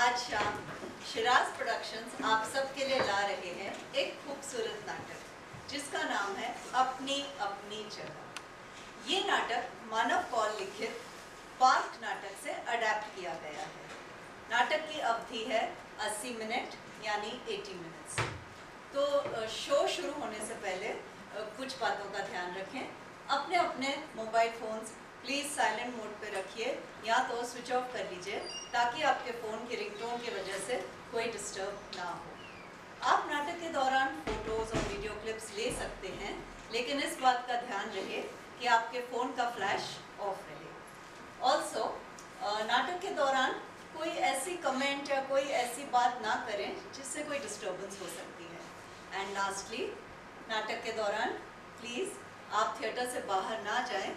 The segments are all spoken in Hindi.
आज शाम शिराज प्रोडक्शंस आप सबके लिए ला रहे हैं एक खूबसूरत नाटक जिसका नाम है अपनी अपनी जगह। ये नाटक मानव कौल लिखित पार्क नाटक से अडेप्ट किया गया है। नाटक की अवधि है 80 मिनट यानी 80 मिनट्स। तो शो शुरू होने से पहले कुछ बातों का ध्यान रखें। अपने अपने mobile phones please silent mode पे रखिए या तो स्विच ऑफ कर लीजिए ताकि आपके फ़ोन की रिंगटोन की वजह से कोई डिस्टर्ब ना हो। आप नाटक के दौरान फ़ोटोज़ और वीडियो क्लिप्स ले सकते हैं, लेकिन इस बात का ध्यान रहे कि आपके फ़ोन का फ्लैश ऑफ रहे। ऑल्सो नाटक के दौरान कोई ऐसी कमेंट या कोई ऐसी बात ना करें जिससे कोई डिस्टर्बेंस हो सकती है। एंड लास्टली, नाटक के दौरान प्लीज़ आप थिएटर से बाहर ना जाएं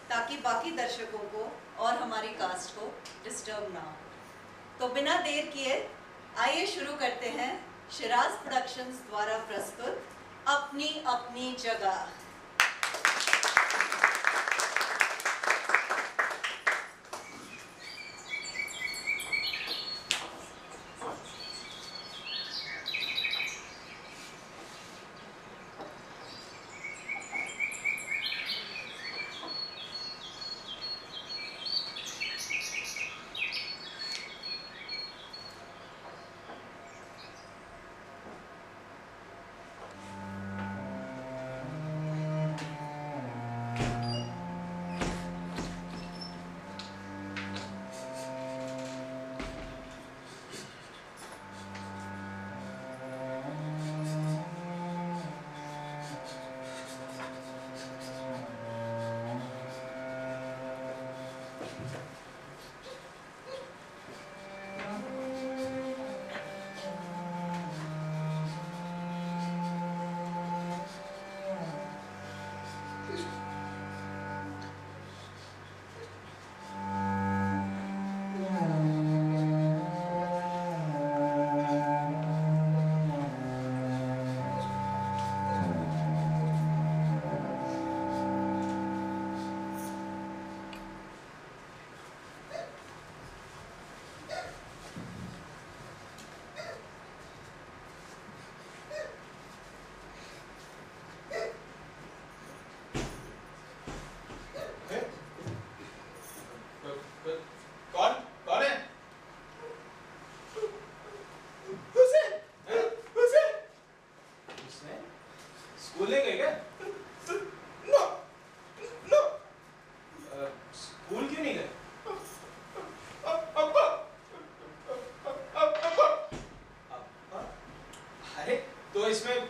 ताकि बाकी दर्शकों को और हमारी कास्ट को डिस्टर्ब ना हो। तो बिना देर किए आइए शुरू करते हैं शिराज प्रोडक्शंस द्वारा प्रस्तुत अपनी अपनी जगह।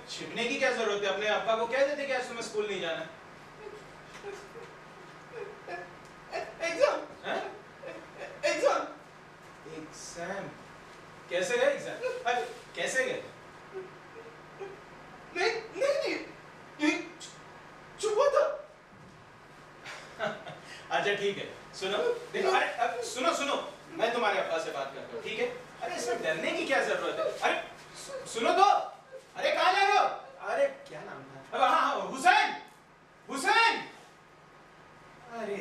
छिपने की क्या जरूरत है? अपने अब्बा को कह देते कि आज तुम्हें स्कूल नहीं जाना। एग्जाम कैसे गए एग्जाम? अरे कैसे गए? नहीं चुप हो तो। अच्छा ठीक है, सुनो देखो, अरे सुनो मैं तुम्हारे अब्बा से बात करता हूँ, ठीक है? अरे इसमें डरने की क्या जरूरत है? अरे सुनो तो। अरे कहाँ जा रहे हो? अरे क्या नाम था? हाँ हुसैन। अरे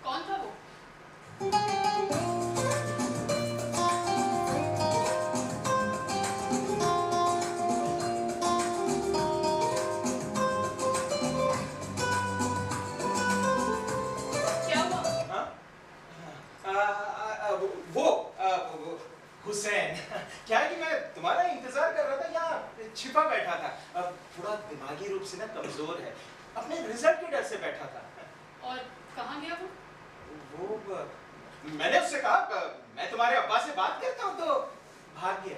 कौन था वो? हुसैन। क्या है कि मैं तुम्हारा इंतजार कर रहा था, यहाँ छिपा बैठा था। थोड़ा दिमागी रूप से ना कमजोर है, अपने रिजल्ट के डर से बैठा था। और कहाँ गया वो मैंने उससे कहा मैं तुम्हारे अब्बा से बात करता हूँ, तो भाग गया।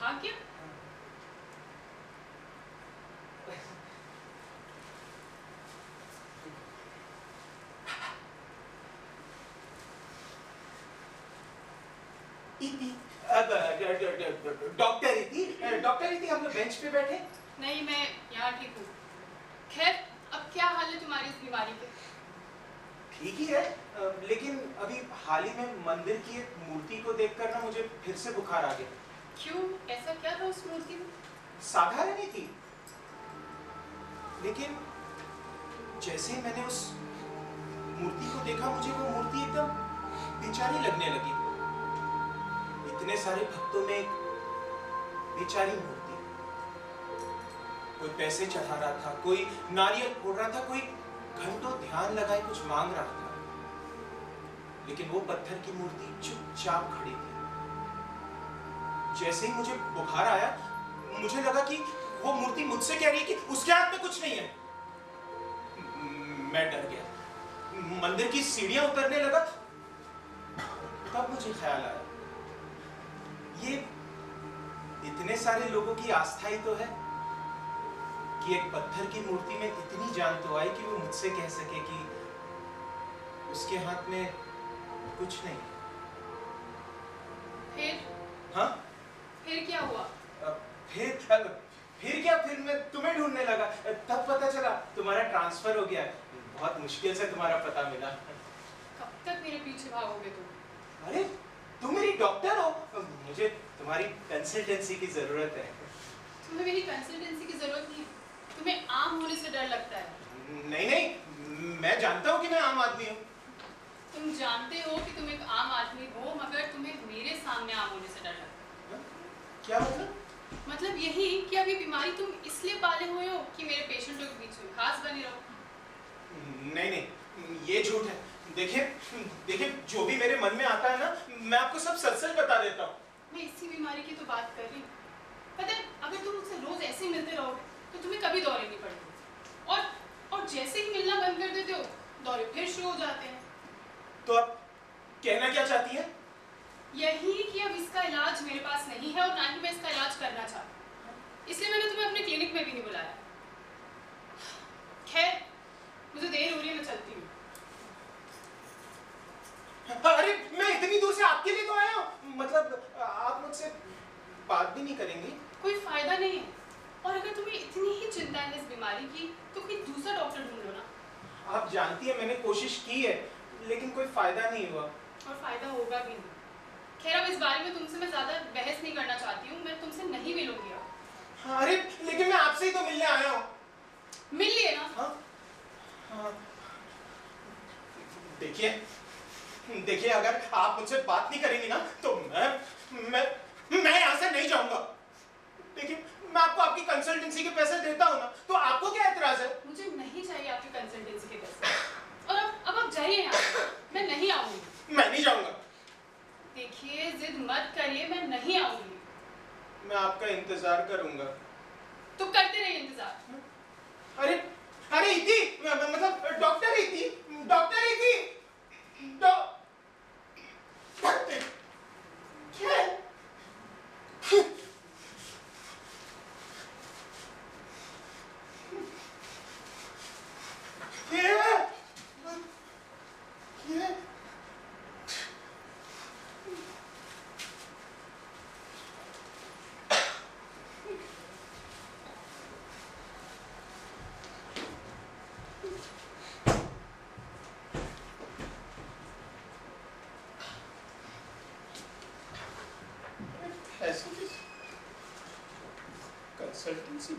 भाग गया? डॉक्टर इति हम लोग बेंच पे बैठे। नहीं, मैं यहाँ ठीक हूँ। खैर, अब क्या हाल है तुम्हारी इस बीमारी के? ठीक ही है, लेकिन अभी हाल ही में मंदिर की एक मूर्ति को देखकर ना मुझे फिर से बुखार आ गया। क्यों, ऐसा क्या था उस मूर्ति में? साधारण ही थी, लेकिन जैसे ही मैंने उस मूर्ति को देखा, मुझे वो मूर्ति एकदम बेचारी लगने लगी। इतने सारे भक्तों में एक बेचारी मूर्ति। कोई पैसे चढ़ा रहा था, कोई नारियल फोड़ रहा था, कोई घंटों ध्यान लगाए कुछ मांग रहा था, लेकिन वो पत्थर की मूर्ति चुपचाप खड़ी थी। जैसे ही मुझे बुखार आया, मुझे लगा कि वो मूर्ति मुझसे कह रही है कि उसके हाथ में कुछ नहीं है। मैं डर गया, मंदिर की सीढ़ियां उतरने लगा। तब मुझे ख्याल आया, ये इतने सारे लोगों की आस्था ही तो है कि एक पत्थर की मूर्ति में इतनी जान तो आई कि वो मुझसे कह सके कि उसके हाथ में कुछ नहीं। हाँ? फिर क्या हुआ? फिर क्या? फिर मैं तुम्हें ढूंढने लगा, तब पता चला तुम्हारा ट्रांसफर हो गया है। बहुत मुश्किल से तुम्हारा पता मिला। कब तक मेरे पीछे भागोगे तुम? अरे तुम मेरी डॉक्टर हो, मुझे तुम्हारी कंसल्टेंसी की जरूरत है। तुम्हें मेरी कंसल्टेंसी की जरूरत नहीं, तुम्हें आम होने से डर लगता है। नहीं नहीं, मैं जानता हूँ कि मैं आम आदमी हूँ। तुम जानते हो कि तुम एक आम आदमी हो, मगर तुम्हें मेरे सामने आम होने से डर लगता है। क्या मतलब? मतलब यही कि अब ये बीमारी तुम इसलिए पाले हुए हो कि मेरे पेशेंटों के बीच में खास बने रहो। नहीं नहीं, ये झूठ है। देखिए जो भी मेरे मन में आता है ना, मैं आपको सब सच सच बता देता हूँ। मैं इसी बीमारी की तो बात कर रही हूँ। पता है, अगर तुम मुझसे रोज ऐसे ही मिलते रहोगे तो तुम्हें कभी दौरे नहीं पड़ेंगे, और जैसे ही मिलना बंद कर देते हो, दौरे फिर शुरू हो जाते हैं। तो आप कहना क्या चाहती हैं? यही कि अब इसका इलाज मेरे पास नहीं है और ना ही मैं इसका इलाज करना चाहती हूँ। इसलिए मैंने तुम्हें अपने क्लिनिक में भी नहीं बुलाया। खैर, मुझे देर हो रही है, मैं चलती हूँ। अरे मैं इतनी दूर से आपके लिए तो आया हूँ। मतलब आप मुझसे बात भी नहीं करेंगी? कोई फायदा नहीं है, और अगर तुम्हें इतनी ही चिंता है इस बीमारी की तो कोई दूसरा डॉक्टर ढूंढ लो ना। आप जानती है मैंने कोशिश की है, लेकिन कोई फायदा नहीं हुआ। और फायदा होगा भी नहीं। खैर, अब इस बारे में तुमसे मैं ज्यादा बहस नहीं करना चाहती हूँ। मैं तुमसे नहीं मिलूंगी अब। हाँ, अरे लेकिन मैं आपसे ही तो मिलने आया हूँ। मिल लिए ना? हाँ? हाँ। देखिए अगर आप मुझसे बात नहीं करेंगी ना, तो मैं यहाँ से नहीं जाऊंगा। देखिए मैं आपको आपकी कंसल्टेंसी के पैसे देता हूँ ना, तो आपको क्या एतराज है? मुझे नहीं चाहिए आपकी कंसल्टेंसी के पैसे, और अब आप जाइए यहाँ से। मैं नहीं आऊंगी। मैं नहीं जाऊंगा। देखिए, जिद मत करिए, मैं नहीं आऊंगी। मैं आपका इंतजार करूंगा। तो करते रहिए इंतजार। अरे इति, मतलब डॉक्टर इति, कंसल्टेंसी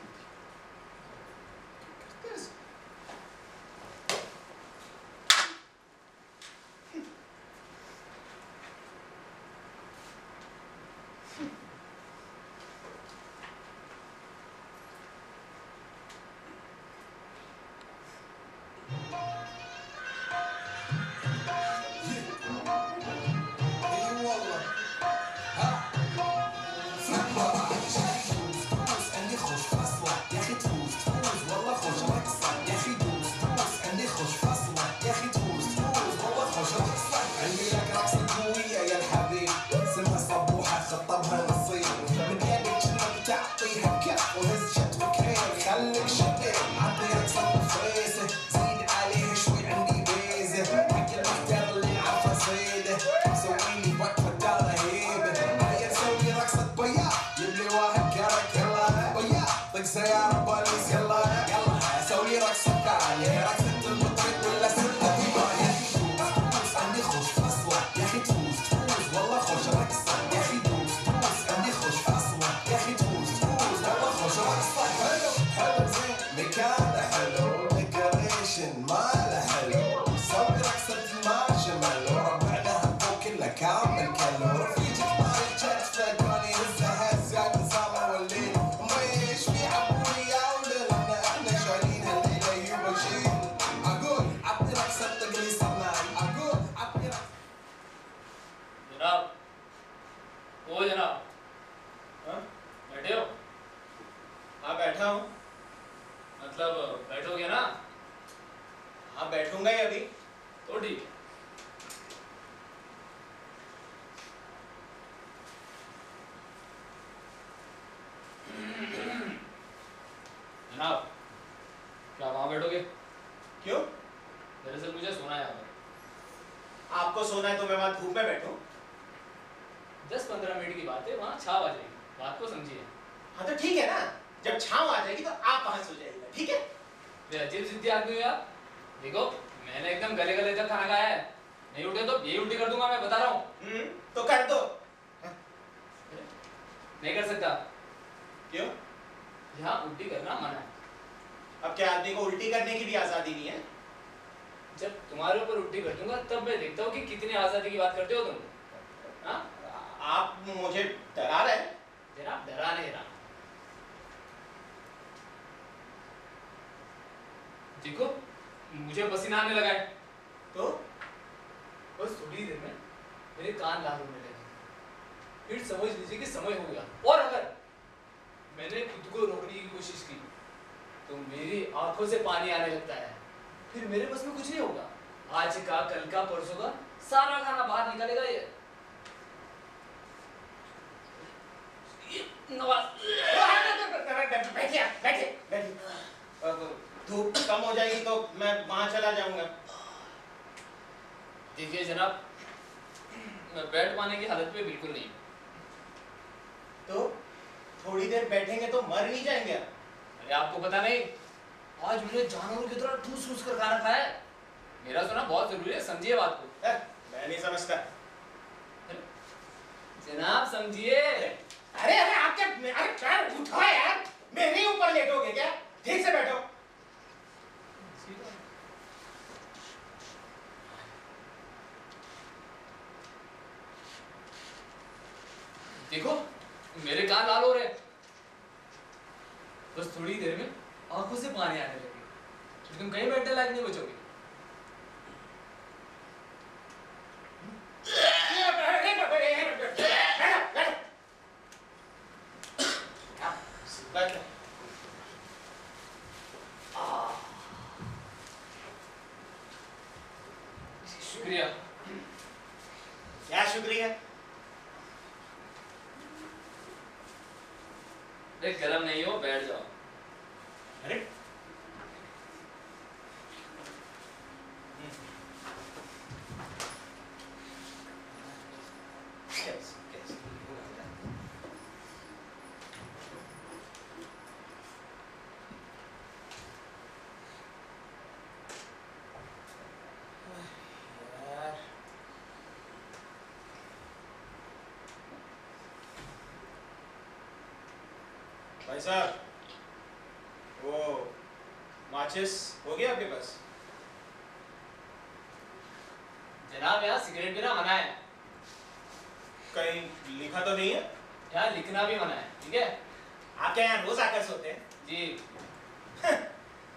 बैठा हूँ। मतलब बैठोगे ना? हाँ बैठूंगा ही अभी। तो ठीक है। जनाब, क्या वहां बैठोगे? क्यों? दरअसल मुझे सोना है यहाँ पर। आपको सोना है तो मैं वहां धूप में बैठूं? 10-15 मिनट की बात है, वहाँ छाव आ जाएगी, बात को समझिए। हाँ तो ठीक है ना, जब छांव आ जाएगी तो आप वहां सो जाइएगा, ठीक है? ये अजीब जिद्दी आदमी हो यार। देखो, मैंने एकदम गले गले तक खाना खाया है, नहीं उठे तो ये उल्टी कर दूंगा, मैं बता रहा हूँ। तो कर दो। नहीं कर सकता। क्यों? यहाँ उल्टी करना मना है। अब क्या आदमी को उल्टी करने की भी आजादी नहीं है? जब तुम्हारे ऊपर उल्टी कर दूंगा तब मैं देखता हूँ कि कितनी आजादी की बात करते हो तुम। हाँ? आप मुझे डरा रहे हैं? जनाब डरा नहीं रहा। देखो, मुझे पसीना आने लगा है। तो बस थोड़ी देर में मेरे कान लाल होने लगे, फिर समझ लीजिए कि समय हो गया। और अगर मैंने खुद को रोकने की कोशिश की तो मेरी आंखों से पानी आने लगता है, फिर मेरे बस में कुछ नहीं होगा। आज का, कल का, परसों का सारा खाना बाहर निकलेगा। ये बैठिए बैठिए बैठिए। धूप कम हो जाएगी तो मैं वहां चला जाऊंगा। देखिए जनाब, मैं बैठ पाने की हालत में बिल्कुल नहीं। तो थोड़ी देर बैठेंगे तो मर नहीं जाएंगे? अरे आपको पता नहीं, आज मैंने जानवरों की तरह ठूस ठूस कर खाना खाया है। मेरा सोना बहुत जरूरी है, समझिए बात को। मैं नहीं समझता। जनाब समझिए। अरे अरे आप क्या, अरे पैर उठाओ यार, मेरे ऊपर लेटोगे क्या? ठीक से बैठो। देखो, मेरे कान लाल हो रहे हैं। बस थोड़ी देर में आंखों से पानी आने लगे, फिर तुम कहीं बैठने लायक नहीं बचोगे। शुक्रिया। क्या शुक्रिया? अरे गरम नहीं हो, बैठ जाओ। अरे भाई साहब, वो माचिस हो गया आपके पास? जनाब यहाँ सिगरेट पीना मना है। कहीं लिखा तो नहीं है? यहाँ लिखना भी मना है, ठीक है? आप क्या यहाँ रोज आकर सोते हैं? जी।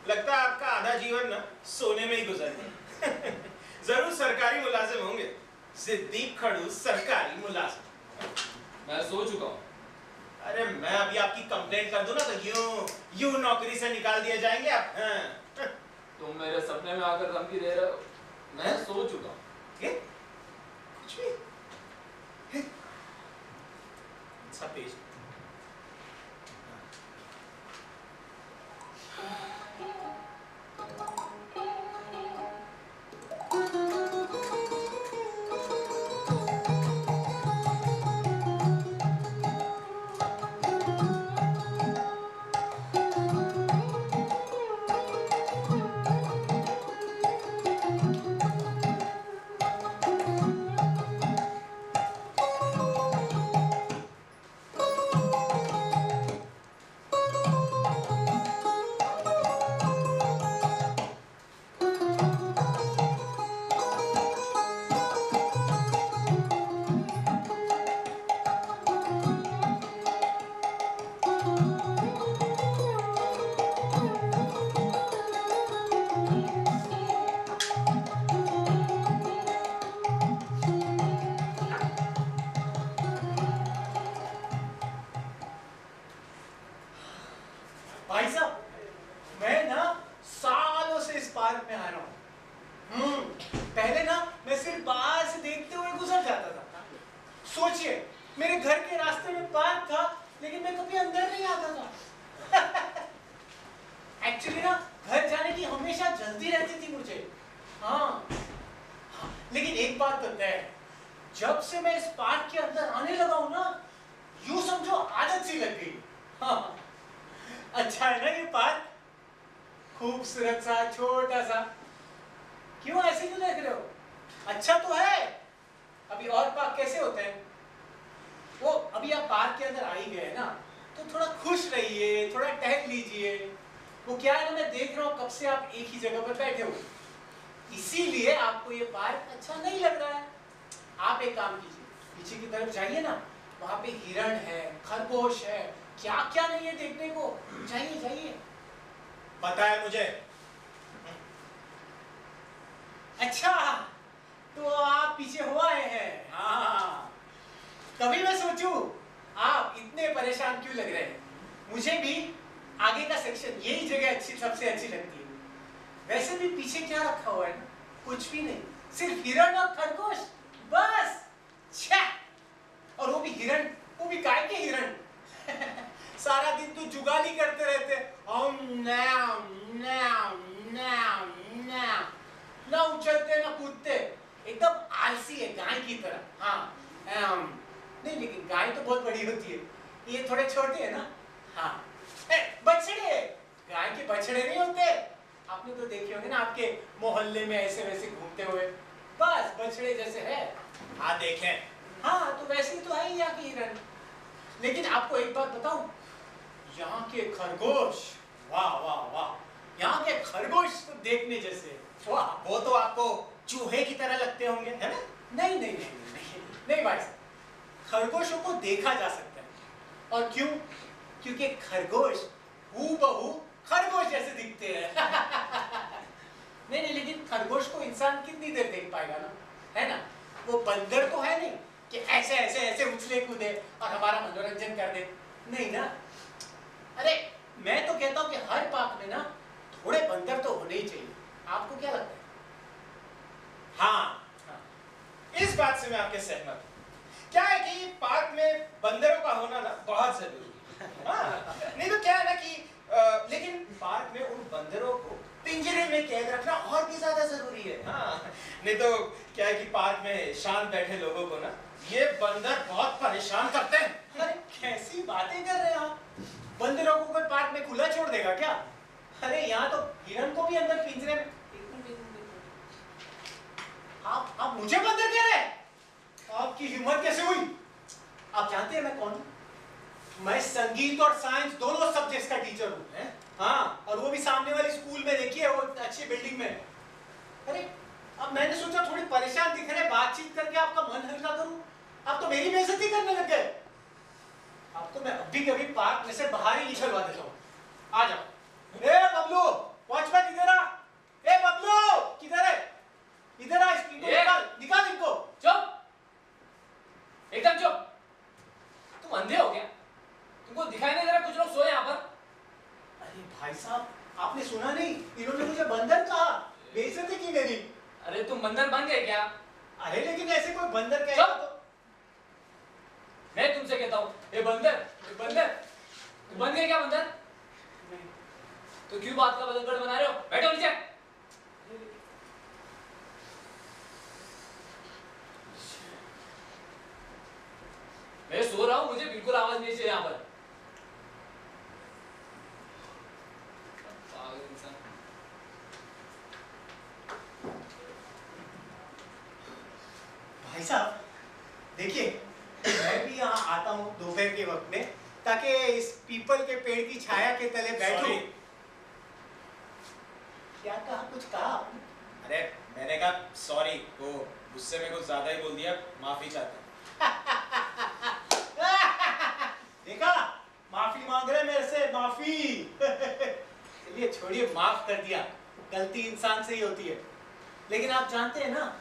लगता है आपका आधा जीवन ना सोने में ही गुजर गया। जरूर सरकारी मुलाजिम होंगे। सिद्दीक खड़ूस सरकारी मुलाजिम। मैं सो चुका हूँ। अरे मैं अभी आपकी कंप्लेंट कर दूं ना तो यूं नौकरी से निकाल दिए जाएंगे आप। हाँ। तुम मेरे सपने में आकर धमकी दे रहे हो। मैं सो चुका हूँ। ये? कुछ भी? अच्छा पेज। भाई साहब, मैं ना सालों से इस पार्क में आ रहा हूँ। पहले ना मैं सिर्फ बाहर से देखते हुए गुजर जाता था। सोचिए, मेरे घर के रास्ते में पार्क था, लेकिन मैं कभी अंदर नहीं आता था। एक्चुअली ना घर जाने की हमेशा जल्दी रहती थी मुझे। हाँ, लेकिन एक बात तो तय है, जब से मैं इस पार्क के अंदर आने लगा हूं ना, यूं समझो आदत सी लग गई। हाँ, अच्छा है ना ये पार्क, खूबसूरत सा, छोटा सा। क्यों ऐसे क्यों देख रहे हो? अच्छा तो है। अभी और पार्क कैसे होते हैं? वो अभी आप पार्क के अंदर आ ही गए ना, तो थोड़ा खुश रहिए, थोड़ा टहल लीजिए। वो क्या है ना, मैं देख रहा हूँ कब से आप एक ही जगह पर बैठे हो, इसीलिए आपको ये पार्क अच्छा नहीं लग रहा है। आप एक काम कीजिए, पीछे की तरफ जाइए ना, वहां पे हिरण है, खरगोश है, क्या क्या नहीं है देखने को। जाइए जाइए। पता है मुझे। अच्छा, तो आप पीछे हो आए हैं। हाँ, तभी मैं सोचूं आप इतने परेशान क्यों लग रहे हैं। मुझे भी आगे का सेक्शन, यही जगह सबसे अच्छी लगती है। वैसे भी पीछे क्या रखा हुआ है ना, कुछ भी नहीं, सिर्फ हिरण और खरगोश, बस। छे! और वो भी हिरण, वो भी काय के हिरण। सारा दिन तो जुगाली करते रहते, ना उछलते ना कूदते, एकदम आलसी है गाय की तरह। हाँ, नहीं लेकिन गाय तो बहुत बड़ी होती है, ये थोड़े छोटे हैं ना। हाँ, बछड़े, गाय के बछड़े नहीं होते, आपने तो देखे होंगे ना आपके मोहल्ले में ऐसे वैसे घूमते हुए, बस बछड़े जैसे है। हाँ देखें। हाँ, तो वैसे ही तो है यहाँ की हिरण। लेकिन आपको एक बात बताऊं, यहाँ के खरगोश, वाह वाह वाह, यहाँ के खरगोश तो देखने जैसे। वाह, वो तो आपको चूहे की तरह लगते होंगे, है ना? नहीं नहीं नहीं नहीं, नहीं भाई साहब, खरगोशों को देखा जा सकता है। और क्यों? क्योंकि खरगोश हूबहू खरगोश जैसे दिखते हैं। नहीं नहीं, लेकिन खरगोश को इंसान कितनी देर देख पाएगा ना, है ना? वो बंदर तो है नहीं कि ऐसे ऐसे ऐसे उछले कूदे और हमारा मनोरंजन कर दे, नहीं ना। अरे मैं तो कहता हूँ कि हर पार्क में ना थोड़े बंदर तो होने ही चाहिए। आपको क्या लगता है? हाँ, इस बात से मैं आपके सहमत हूँ। क्या है कि पार्क में बंदरों का होना ना बहुत जरूरी है। हाँ, नहीं तो क्या है ना कि लेकिन पार्क में उन बंदरों को पिंजरे में कैद रखना और भी ज्यादा जरूरी है। हाँ, नहीं तो क्या है कि पार्क में शांत बैठे लोगों को ना ये बंदर बहुत परेशान करते हैं। अरे कैसी बातें कर रहे हैं आप? बंदरों को कोई पार्क में खुला छोड़ देगा क्या? अरे यहाँ तो हिरण को भी अंदर पिंजरे में। आप मुझे बंदर कह रहे हैं? आपकी हिम्मत कैसे हुई? आप जानते हैं मैं कौन हूँ? मैं संगीत और साइंस दोनों सब्जेक्ट्स का टीचर हूँ। हाँ, और वो भी सामने वाली स्कूल में, देखिए वो अच्छी बिल्डिंग में। अरे अब मैंने सोचा थोड़ी परेशान दिख रहे, बातचीत करके आपका मन हल्का करूं। आप तो मेरी बेइज्जती करने लग गए। आपको मैं अभी कभी पार्क में से बाहर ही निकलवा देता हूँ। आ जाओ। ए बबलू, वॉचमैन इधर आ। ए बबलू, किधर है? इधर आ, इनको निकाल, निकाल इनको। चुप, एकदम चुप। तुम अंधे हो क्या? तुमको दिखाई नहीं दे रहा कुछ लोग सोए यहाँ पर? अरे भाई साहब, आपने सुना नहीं? इन्होंने मुझे बंदर कहा, बेइज्जती की मेरी। अरे तुम बंदर बन गए क्या? अरे लेकिन ऐसे कोई बंदर कहेगा तो। मैं तुमसे कहता हूँ, ये बंदर, तुम बन गए क्या बंदर? तो क्यों बात का बदलगढ़ बना रहे हो? बैठो नीचे। मैं सो रहा हूँ, मुझे बिल्कुल आवाज नहीं चाहिए यहाँ पर। पागल इंसान। भाई साहब देखिए, मैं भी यहाँ आता हूँ दोपहर के वक्त में, ताकि इस पीपल के पेड़ की छाया के तले बैठूं। Sorry। क्या कहा? कुछ कहा आपने? अरे मैंने कहा सॉरी, वो गुस्से में कुछ ज्यादा ही बोल दिया, माफी चाहता हूँ। देखा, माफी मांग रहे मेरे से, माफी। चलिए छोड़िए, माफ कर दिया, गलती इंसान से ही होती है। लेकिन आप जानते हैं ना,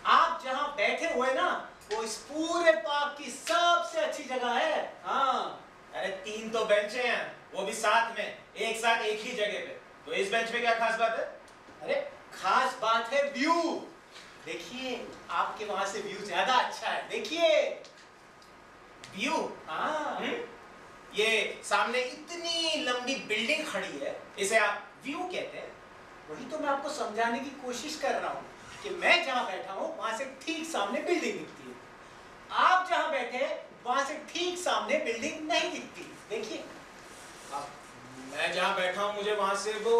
आप जहां बैठे हुए ना, वो इस पूरे पार्क की सबसे अच्छी जगह है। हाँ, अरे 3 तो बेंचे हैं, वो भी साथ में, एक साथ एक ही जगह पे। तो इस बेंच पे क्या खास बात है? अरे खास बात है व्यू। देखिए आपके वहां से व्यू ज्यादा अच्छा है, देखिए व्यू। हाँ। ये सामने इतनी लंबी बिल्डिंग खड़ी है, इसे आप व्यू कहते हैं? वही तो मैं आपको समझाने की कोशिश कर रहा हूँ कि मैं जहां बैठा हूँ वहां से ठीक सामने बिल्डिंग दिखती है। आप जहां बैठे हैं वहां से ठीक सामने बिल्डिंग नहीं दिखती। देखिए अब मैं जहां बैठा हूं मुझे वहां से वो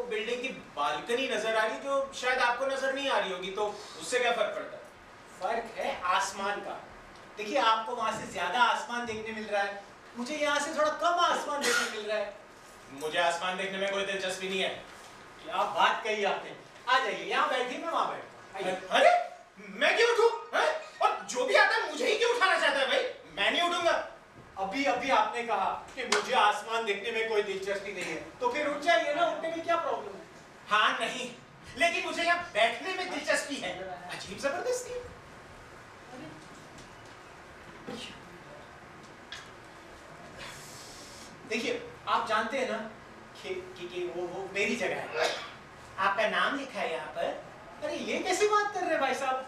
बिल्डिंग की बालकनी नजर आ रही, जो शायद आपको नजर नहीं आ रही होगी, तो उससे क्या फर्क पड़ता है? फर्क है आसमान का। देखिए आपको वहां से ज्यादा आसमान देखने मिल रहा है, मुझे यहाँ से थोड़ा कम आसमान देखने मिल रहा है। मुझे आसमान देखने में कोई दिलचस्पी नहीं है। क्या बात कही आपने। आ जाइए, यहाँ बैठिए, मैं वहां बैठता। अरे मैं क्यों उठूं? और जो भी आता है मुझे ही क्यों उठाना चाहता है भाई? मैं नहीं उठूंगा। अभी अभी आपने कहा कि मुझे आसमान देखने में कोई दिलचस्पी नहीं है, तो फिर उठ जाइए ना, उठने में क्या प्रॉब्लम है? हाँ नहीं, लेकिन मुझे यहाँ बैठने में दिलचस्पी है। अजीब जबरदस्ती। देखिए आप जानते हैं ना कि वो मेरी जगह है। आपका नाम लिखा है यहाँ पर? अरे ये कैसी बात कर रहे हैं भाई साहब?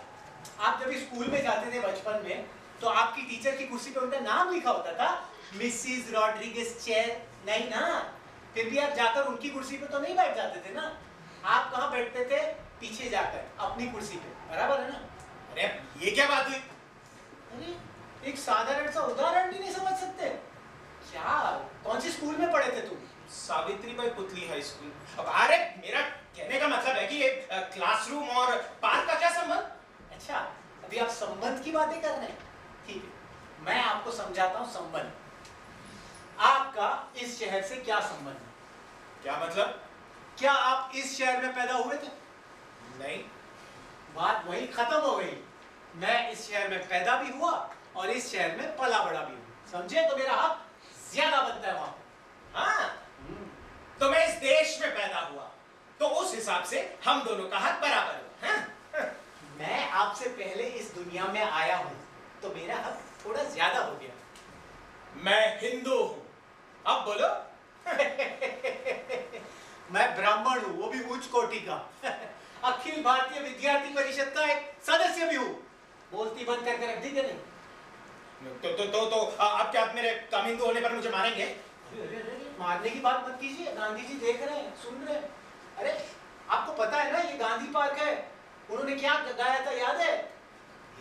आप जब स्कूल में जाते थे बचपन में तो आपकी टीचर की कुर्सी पे उनका नाम लिखा होता था, मिसिस रॉड्रिगेज चेयर, नहीं ना? फिर भी आप जाकर उनकी कुर्सी पे तो नहीं बैठ जाते थे ना? आप कहाँ बैठते थे? पीछे जाकर अपनी कुर्सी पे, बराबर है ना? अरे ये क्या बात हुई? अरे एक साधारण सा उदाहरण भी नहीं समझ सकते क्या? कौन सी स्कूल में पढ़े थे तुम? सावित्रीबाई पुतली हाई स्कूल। अब अरे मेरा कहने का मतलब है कि ये क्लासरूम और पार्क का क्या संबंध? अच्छा, अभी आप संबंध की बातें कर रहे हैं, ठीक है, मैं आपको समझाता हूं संबंध। आपका इस शहर से क्या संबंध है? क्या मतलब? क्या आप इस शहर में पैदा हुए थे? नहीं। बात वही खत्म हो गई। मैं इस शहर में पैदा भी हुआ और इस शहर में पला बड़ा भी हूँ, समझे? तो मेरा हक ज्यादा बनता है वहां। हाँ, तो मैं इस देश में पैदा हुआ, तो उस हिसाब से हम दोनों का हक बराबर है। मैं आपसे पहले इस दुनिया में आया हूं, तो मेरा हक थोड़ा ज्यादा हो गया। मैं हिंदू हूं, अब बोलो। मैं ब्राह्मण हूं, वो भी उच्च कोटि का। अखिल भारतीय विद्यार्थी परिषद का एक सदस्य भी हूं। बोलती बंद करके रख दी क्या नहीं? तो अब क्या आप मेरे कम हिंदू होने पर मुझे मारेंगे? अरे, मारने की बात मत कीजिए, गांधी जी देख रहे हैं, सुन रहे हैं। अरे आपको पता है ना ये गांधी पार्क है, उन्होंने क्या गाया था याद है?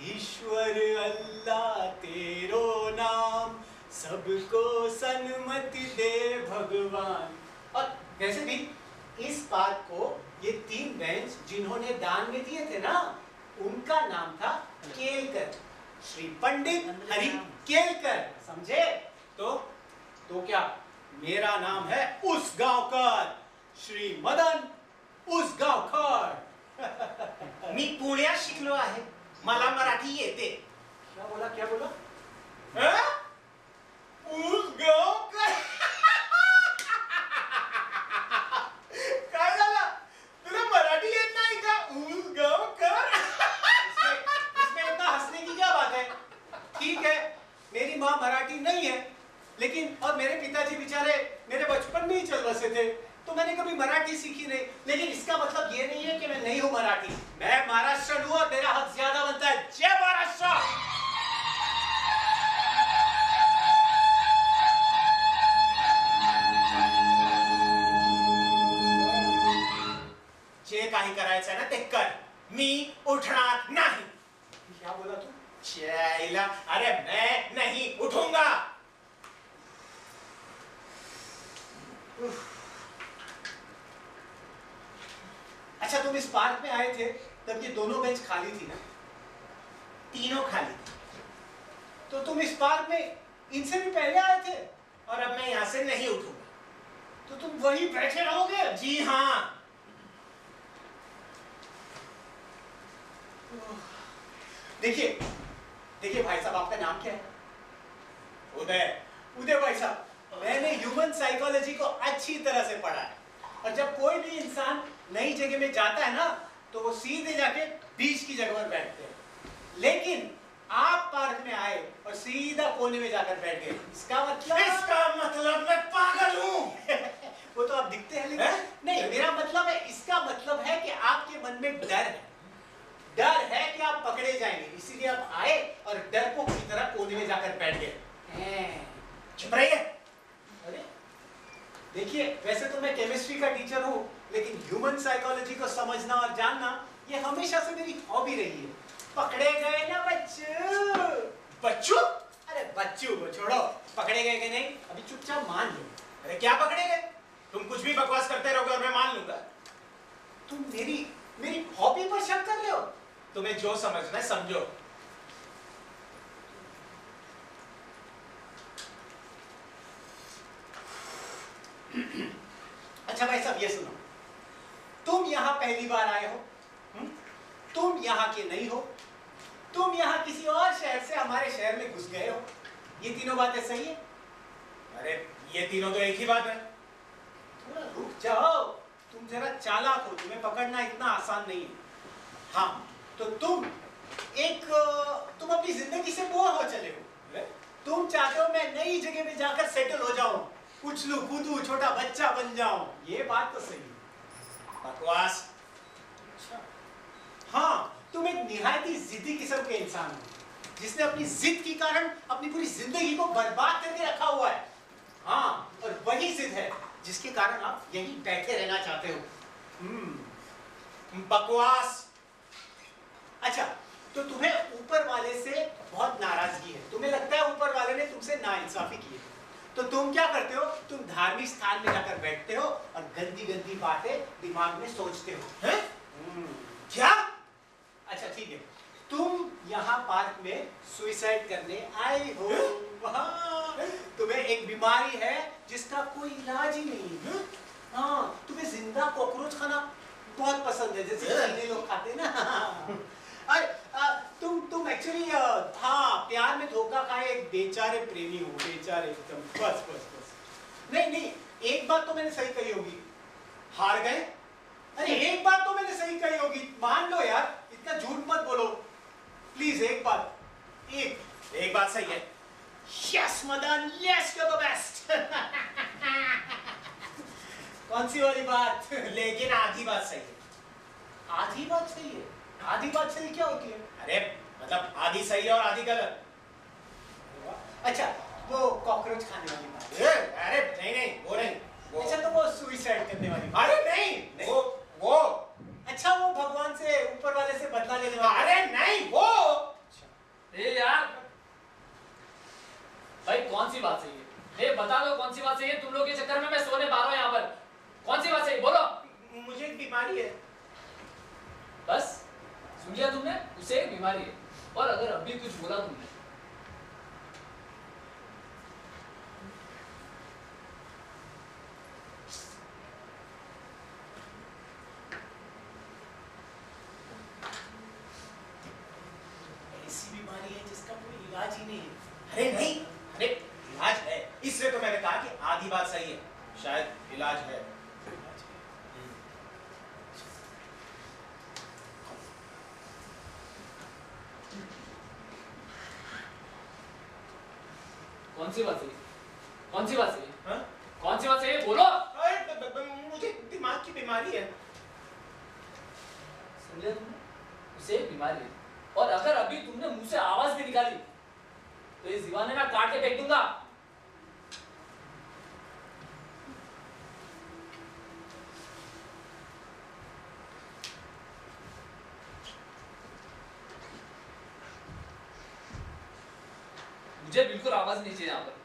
ईश्वर अल्लाह तेरो नाम, सबको सन्मति दे भगवान। और वैसे भी इस पार्क को ये 3 बेंच जिन्होंने दान में दिए थे ना, उनका नाम था केलकर, श्री पंडित हरि केलकर, समझे? तो क्या मेरा नाम है उसगांवकर, श्री मदन उसगांवकर। मी पुण्यात शिकलो आहे, मला मराठी येते। क्या बोला, क्या बोला? उसगांवकर। काय झालं? तुला मराठी येत नाही का? उसगांवकर। इसमें इतना हंसने की क्या बात है? ठीक है, मेरी माँ मराठी नहीं है, लेकिन और मेरे पिताजी बेचारे मेरे बचपन में ही चल बसे थे, तो मैंने कभी मराठी सीखी नहीं। लेकिन इसका मतलब ये नहीं है कि मैं नहीं हूँ मराठी। मैं महाराष्ट्र हूँ और मेरा हक ज्यादा बनता है। जय महाराष्ट्र। जे काही करायचं ना ते कर, मी उठणार नाही। क्या बोला तू? चैला, अरे मैं नहीं उठूंगा। अच्छा, तुम इस पार्क में आए थे तब ये दोनों बेंच खाली थी ना? तीनों खाली थी। तो तुम इस पार्क में इनसे भी पहले आए थे और अब मैं यहाँ से नहीं उठूंगा। तो तुम वहीं बैठे रहोगे? जी हाँ। देखिए देखिए भाई साहब, आपका नाम क्या है? उदय। उदय भाई साहब, मैंने ह्यूमन साइकोलॉजी को अच्छी तरह से पढ़ा है, और जब कोई भी इंसान नई जगह में जाता है ना, तो वो सीधे जाके बीच की जगह पर बैठते हैं। लेकिन आप पार्क में आए और सीधा कोने में जाकर बैठ गए, इसका मतलब मैं पागल में डर है। डर है कि आप पकड़े जाएंगे, इसीलिए आप आए और डरपोक की तरह कोने में जाकर बैठ गए। चुप रहिए। अरे देखिए, वैसे तो मैं केमिस्ट्री का टीचर हूँ, लेकिन ह्यूमन साइकोलॉजी को समझना और जानना ये हमेशा से मेरी हॉबी रही है। पकड़े गए ना बच्चू? बच्चू? अरे बच्चू को छोड़ो, पकड़े गए कि नहीं अभी चुपचाप मान लो। अरे क्या पकड़े गए? तुम कुछ भी बकवास करते रहोगे और मैं मान लूंगा। तुम मेरी हॉबी पर शक कर रहे हो? तुम्हें जो समझना है समझो। अच्छा भाई साहब, ये सुनो, तुम यहाँ पहली बार आए हो, तुम यहाँ के नहीं हो, तुम यहाँ किसी और शहर से हमारे शहर में घुस गए हो। ये तीनों बातें सही है? अरे ये तीनों तो एक ही बात है। थोड़ा रुक जाओ, तुम जरा चालाक हो, तुम्हें पकड़ना इतना आसान नहीं है। हाँ, तो तुम अपनी जिंदगी से बोर हो चले हो। तुम चाहते हो मैं नई जगह में जाकर सेटल हो जाऊं, उछलू कूदू, छोटा बच्चा बन जाऊं। ये बात तो सही है। बकवास। अच्छा, हाँ, तुम एक निहायती जिद्दी किस्म के इंसान हो, जिसने अपनी जिद के कारण अपनी पूरी जिंदगी को बर्बाद करके रखा हुआ है। हाँ, और वही जिद है जिसके कारण आप यहीं बैठे रहना चाहते हो। बकवास। अच्छा, तो तुम्हें ऊपर वाले से बहुत नाराजगी है, तुम्हें लगता है ऊपर वाले ने तुमसे नाइंसाफी की है, तो तुम क्या करते हो? तुम धार्मिक स्थान में जाकर बैठते हो और गंदी गंदी बातें दिमाग में सोचते हो। हैं? क्या? अच्छा ठीक है, तुम यहाँ पार्क में सुसाइड करने आए हो। हाँ, तुम्हें एक बीमारी है जिसका कोई इलाज ही नहीं है। हाँ, तुम्हें जिंदा कॉकरोच खाना बहुत पसंद है, जैसे चीनी लोग खाते हैं ना। अरे तुम एक्चुअली हाँ, प्यार में धोखा खाए एक बेचारे प्रेमी हो, बेचारे एकदम। बस बस बस। नहीं, एक बात तो मैंने सही कही होगी। हार गए? अरे एक बात तो मैंने सही कही होगी, मान लो यार, इतना झूठ मत बोलो प्लीज। एक बात, एक बात सही है। Yes Madan, yes you are the best. कौन सी वाली बात? लेकिन आधी बात सही है। आधी बात सही है? आधी बात सही क्या होती है? अरे मतलब आधी सही है और आधी गलत। अच्छा, वो कॉकरोच खाने वाली बात। अरे नहीं, वो नहीं। अच्छा, तो वो सुसाइड करने वाली बात। अरे नहीं, वो अच्छा, वो भगवान से, ऊपर वाले से बदला लेने वाला। अरे नहीं, वो। ए यार, भाई कौन सी बात सही है? ए बता दो कौन सी बात सही है? तुम लोग के चक्कर में मैं सोने पा रहा हूँ यहाँ पर। कौन सी बात सही, बोलो। मुझे एक बीमारी है। बस सुन लिया तुमने? उसे एक बीमारी है, और अगर अब भी कुछ बोला तुमने ऐसी बीमारी है जिसका कोई इलाज ही नहीं है। अरे नहीं, अरे इलाज है, इसलिए तो मैंने कहा कि आधी बात सही है। शायद इलाज है। कौन सी बात सही? कौन सी बात सही? हाँ? कौन सी बात सही है, बोलो। अरे मुझे दिमाग की बीमारी है। सुन लिया तुमने? उसे एक बीमारी है, और अगर अभी तुमने मुंह से आवाज भी निकाली तो इस दीवाने में काट के फेंक दूंगा। मुझे बिल्कुल आवाज नहीं चाहिए यहाँ पर।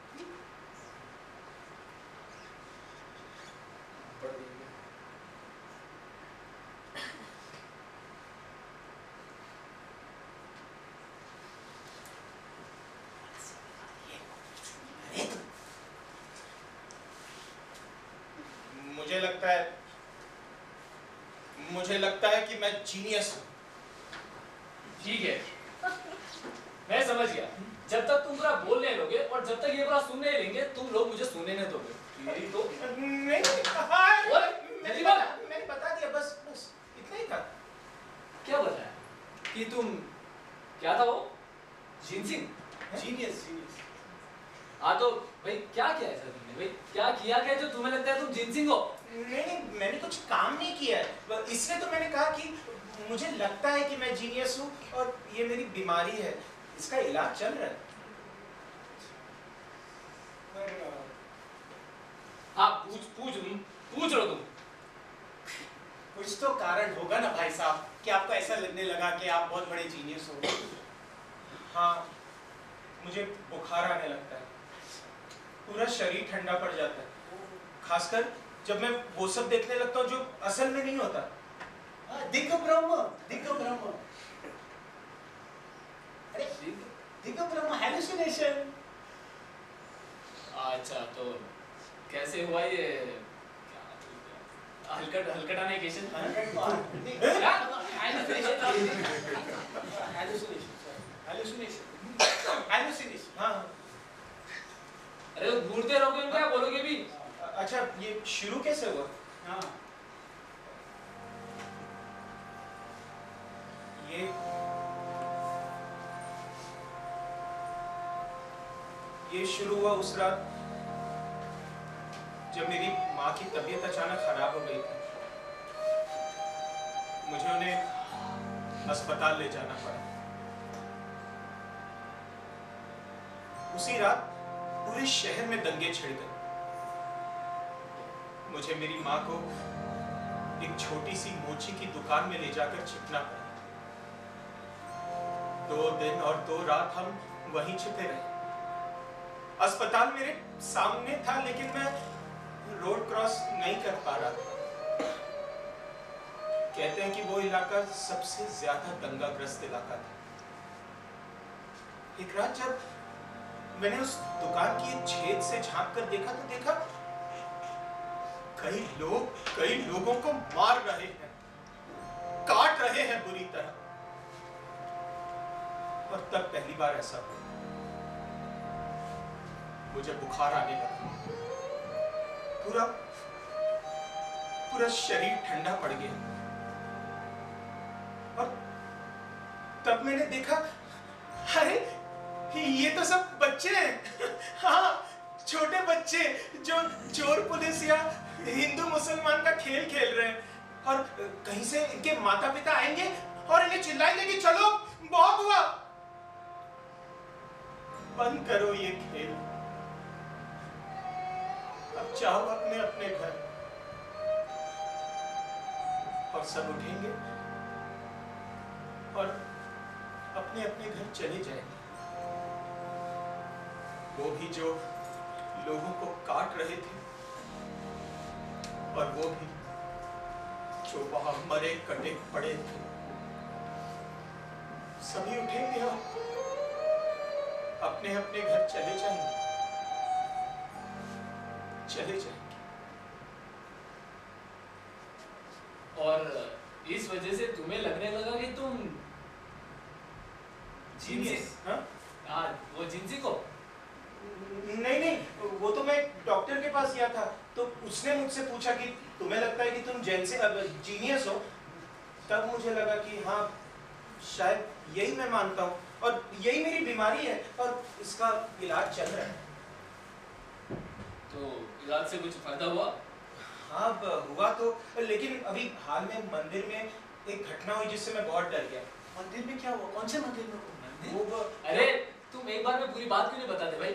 मुझे लगता है कि मैं जीनियस हूँ। ठीक है, मैं समझ गया। जब तक तुम पूरा बोलने लोगे और जब तक ये पूरा सुनने लेंगे, तुम लोग मुझे सुनने नहीं दोगे। यही तो नहीं, मैंने बता दिया, बस इतना ही था। क्या बताया कि तुम क्या था वो? जिनसिंग? जीनियस। हाँ तो भाई क्या किया है सर तुमने? भाई क्या किया क्या जो तुम्हें लगता है तुम जिनसिंग हो? नहीं, मैंने कुछ काम नहीं किया है, इसलिए तो मैंने कहा कि मुझे लगता है कि मैं जीनियस हूँ और ये मेरी बीमारी है, इसका इलाज चल रहा है। पर हाँ पूछ लो तुम। कुछ तो कारण होगा ना भाई साहब कि आपको ऐसा लगने लगा कि आप बहुत बड़े जीनियस हो। हाँ, मुझे बुखार आने लगता है, पूरा शरीर ठंडा पड़ जाता है, खासकर जब मैं वो सब देखने लगता हूँ जो असल में नहीं होता। दिग्ग ब्रह्म, दिग्ग ब्रह्म। अरे दिग्ग ब्रह्म हैलुसिनेशन। अच्छा तो कैसे हुआ ये हलकटाने केशन? हाँ, अरे तो घूरते रहोगे क्या बोलोगे भी? अच्छा ये शुरू कैसे हुआ? हाँ ये शुरू हुआ उस रात जब मेरी माँ की तबीयत अचानक खराब हो गई थी। मुझे उन्हें अस्पताल ले जाना पड़ा। उसी रात पूरे शहर में दंगे छिड़ गए। मुझे मेरी माँ को एक छोटी सी मोची की दुकान में ले जाकर छिपना पड़ा। 2 दिन और 2 रात हम वहीं छिपे रहे। अस्पताल मेरे सामने था लेकिन मैं रोड क्रॉस नहीं कर पा रहा था। कहते हैं कि वो इलाका सबसे ज्यादा दंगाग्रस्त इलाका था। एक रात जब मैंने उस दुकान की एक छेद से झांक कर देखा तो देखा कई लोगों को मार रहे हैं, काट रहे हैं बुरी तरह। और तब पहली बार ऐसा हुआ, मुझे बुखार आने लगा। पूरा शरीर ठंडा पड़ गया। और तब मैंने देखा, अरे ये तो सब बच्चे हैं। हाँ, छोटे बच्चे जो चोर पुलिस या हिंदू मुसलमान का खेल खेल रहे हैं। और कहीं से इनके माता पिता आएंगे और इन्हें चिल्लाएंगे कि चलो बहुत हुआ, बंद करो ये खेल, अब जाओ अपने अपने घर। और सब उठेंगे और अपने अपने घर चले जाएंगे। वो भी जो लोगों को काट रहे थे और वो भी जो वहां मरे कटे पड़े थे, सभी उठेंगे और अपने अपने घर चले जाएंगे। और इस वजह से तुम्हें लगने लगा कि तुम जीनियस? हाँ, वो जिंसी को? नहीं, वो तो मैं डॉक्टर के पास गया था तो उसने मुझसे पूछा कि तुम्हें लगता है कि तुम जीनियस हो। तब मुझे लगा कि हाँ, शायद यही मैं मानता हूँ और यही मेरी बीमारी है और इसका इलाज चल रहा है। तो इलाज से कुछ फायदा हुआ? हाँ, हुआ तो, लेकिन अभी हाल में मंदिर में एक घटना हुई जिससे मैं बहुत डर गया। मंदिर में क्या हुआ? कौन से मंदिर में? वो अरे तुम एक बार में पूरी बात क्यों नहीं बताते भाई?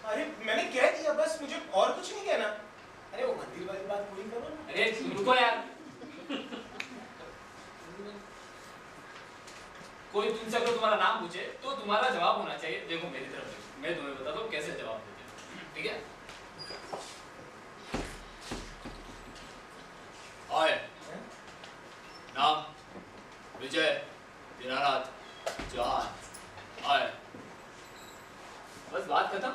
अरे मैंने कह दिया, बस मुझे और कुछ नहीं कहना। अरे वो मंदिर वाली बात पूरी करो ना। अरे रुको यार। कोई तुमसे अगर तुम्हारा नाम पूछे तो तुम्हारा जवाब होना चाहिए, देखो मेरी तरफ से मैं तुम्हें बताता हूँ कैसे जवाब देते हैं, ठीक है? हाय, नाम विजय दीनानाथ जहान। हाय, बस बात खत्म।